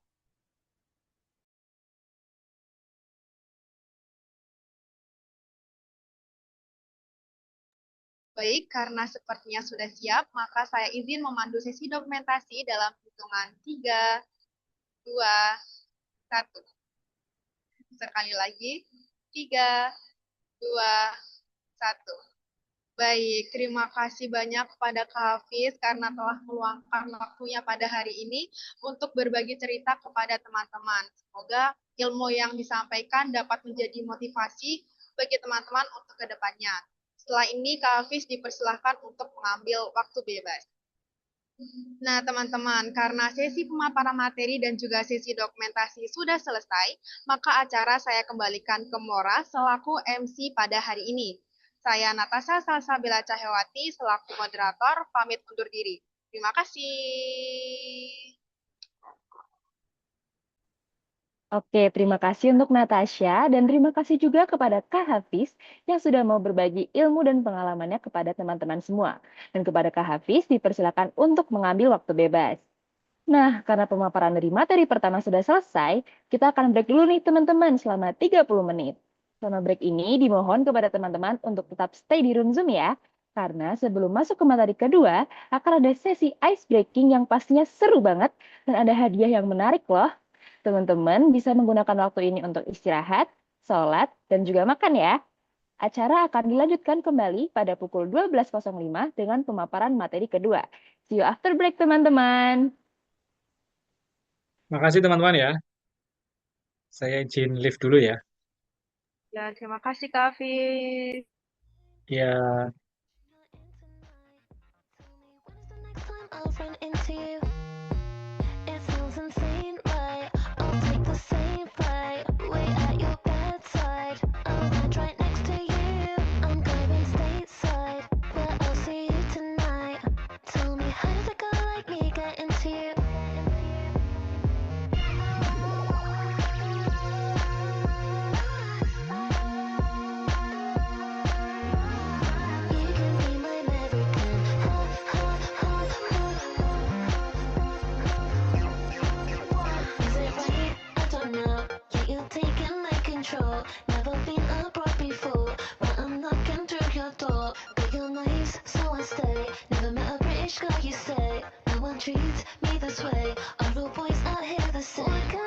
Baik, karena sepertinya sudah siap, maka saya izin memandu sesi dokumentasi dalam hitungan 3, 2, 1. Sekali lagi, 3, 2, 1. Baik, terima kasih banyak kepada Kak Hafiz karena telah meluangkan waktunya pada hari ini untuk berbagi cerita kepada teman-teman. Semoga ilmu yang disampaikan dapat menjadi motivasi bagi teman-teman untuk ke depannya. Setelah ini, Kak Hafiz dipersilahkan untuk mengambil waktu bebas. Nah, teman-teman, karena sesi pemaparan materi dan juga sesi dokumentasi sudah selesai, maka acara saya kembalikan ke Mora selaku MC pada hari ini. Saya Natasha Salsabila Cahyawati selaku moderator pamit undur diri. Terima kasih. Oke, terima kasih untuk Natasha dan terima kasih juga kepada Kak Hafiz yang sudah mau berbagi ilmu dan pengalamannya kepada teman-teman semua. Dan kepada Kak Hafiz dipersilakan untuk mengambil waktu bebas. Nah, karena pemaparan dari materi pertama sudah selesai, kita akan break dulu nih teman-teman selama 30 menit. Selama break ini dimohon kepada teman-teman untuk tetap stay di room Zoom ya. Karena sebelum masuk ke materi kedua, akan ada sesi ice breaking yang pastinya seru banget dan ada hadiah yang menarik loh. Teman-teman bisa menggunakan waktu ini untuk istirahat, sholat, dan juga makan ya. Acara akan dilanjutkan kembali pada pukul 12.05 dengan pemaparan materi kedua. See you after break teman-teman. Makasih teman-teman ya. Saya izin live dulu ya. Ya, terima kasih Kak Hafiz. Ya. I'll run into you. It sounds insane, right? I'll take the same flight, way at your bedside. I'll land right next to you. I'm going stateside, but I'll see you tonight. Tell me, how does a girl like me get into you? You can be my Second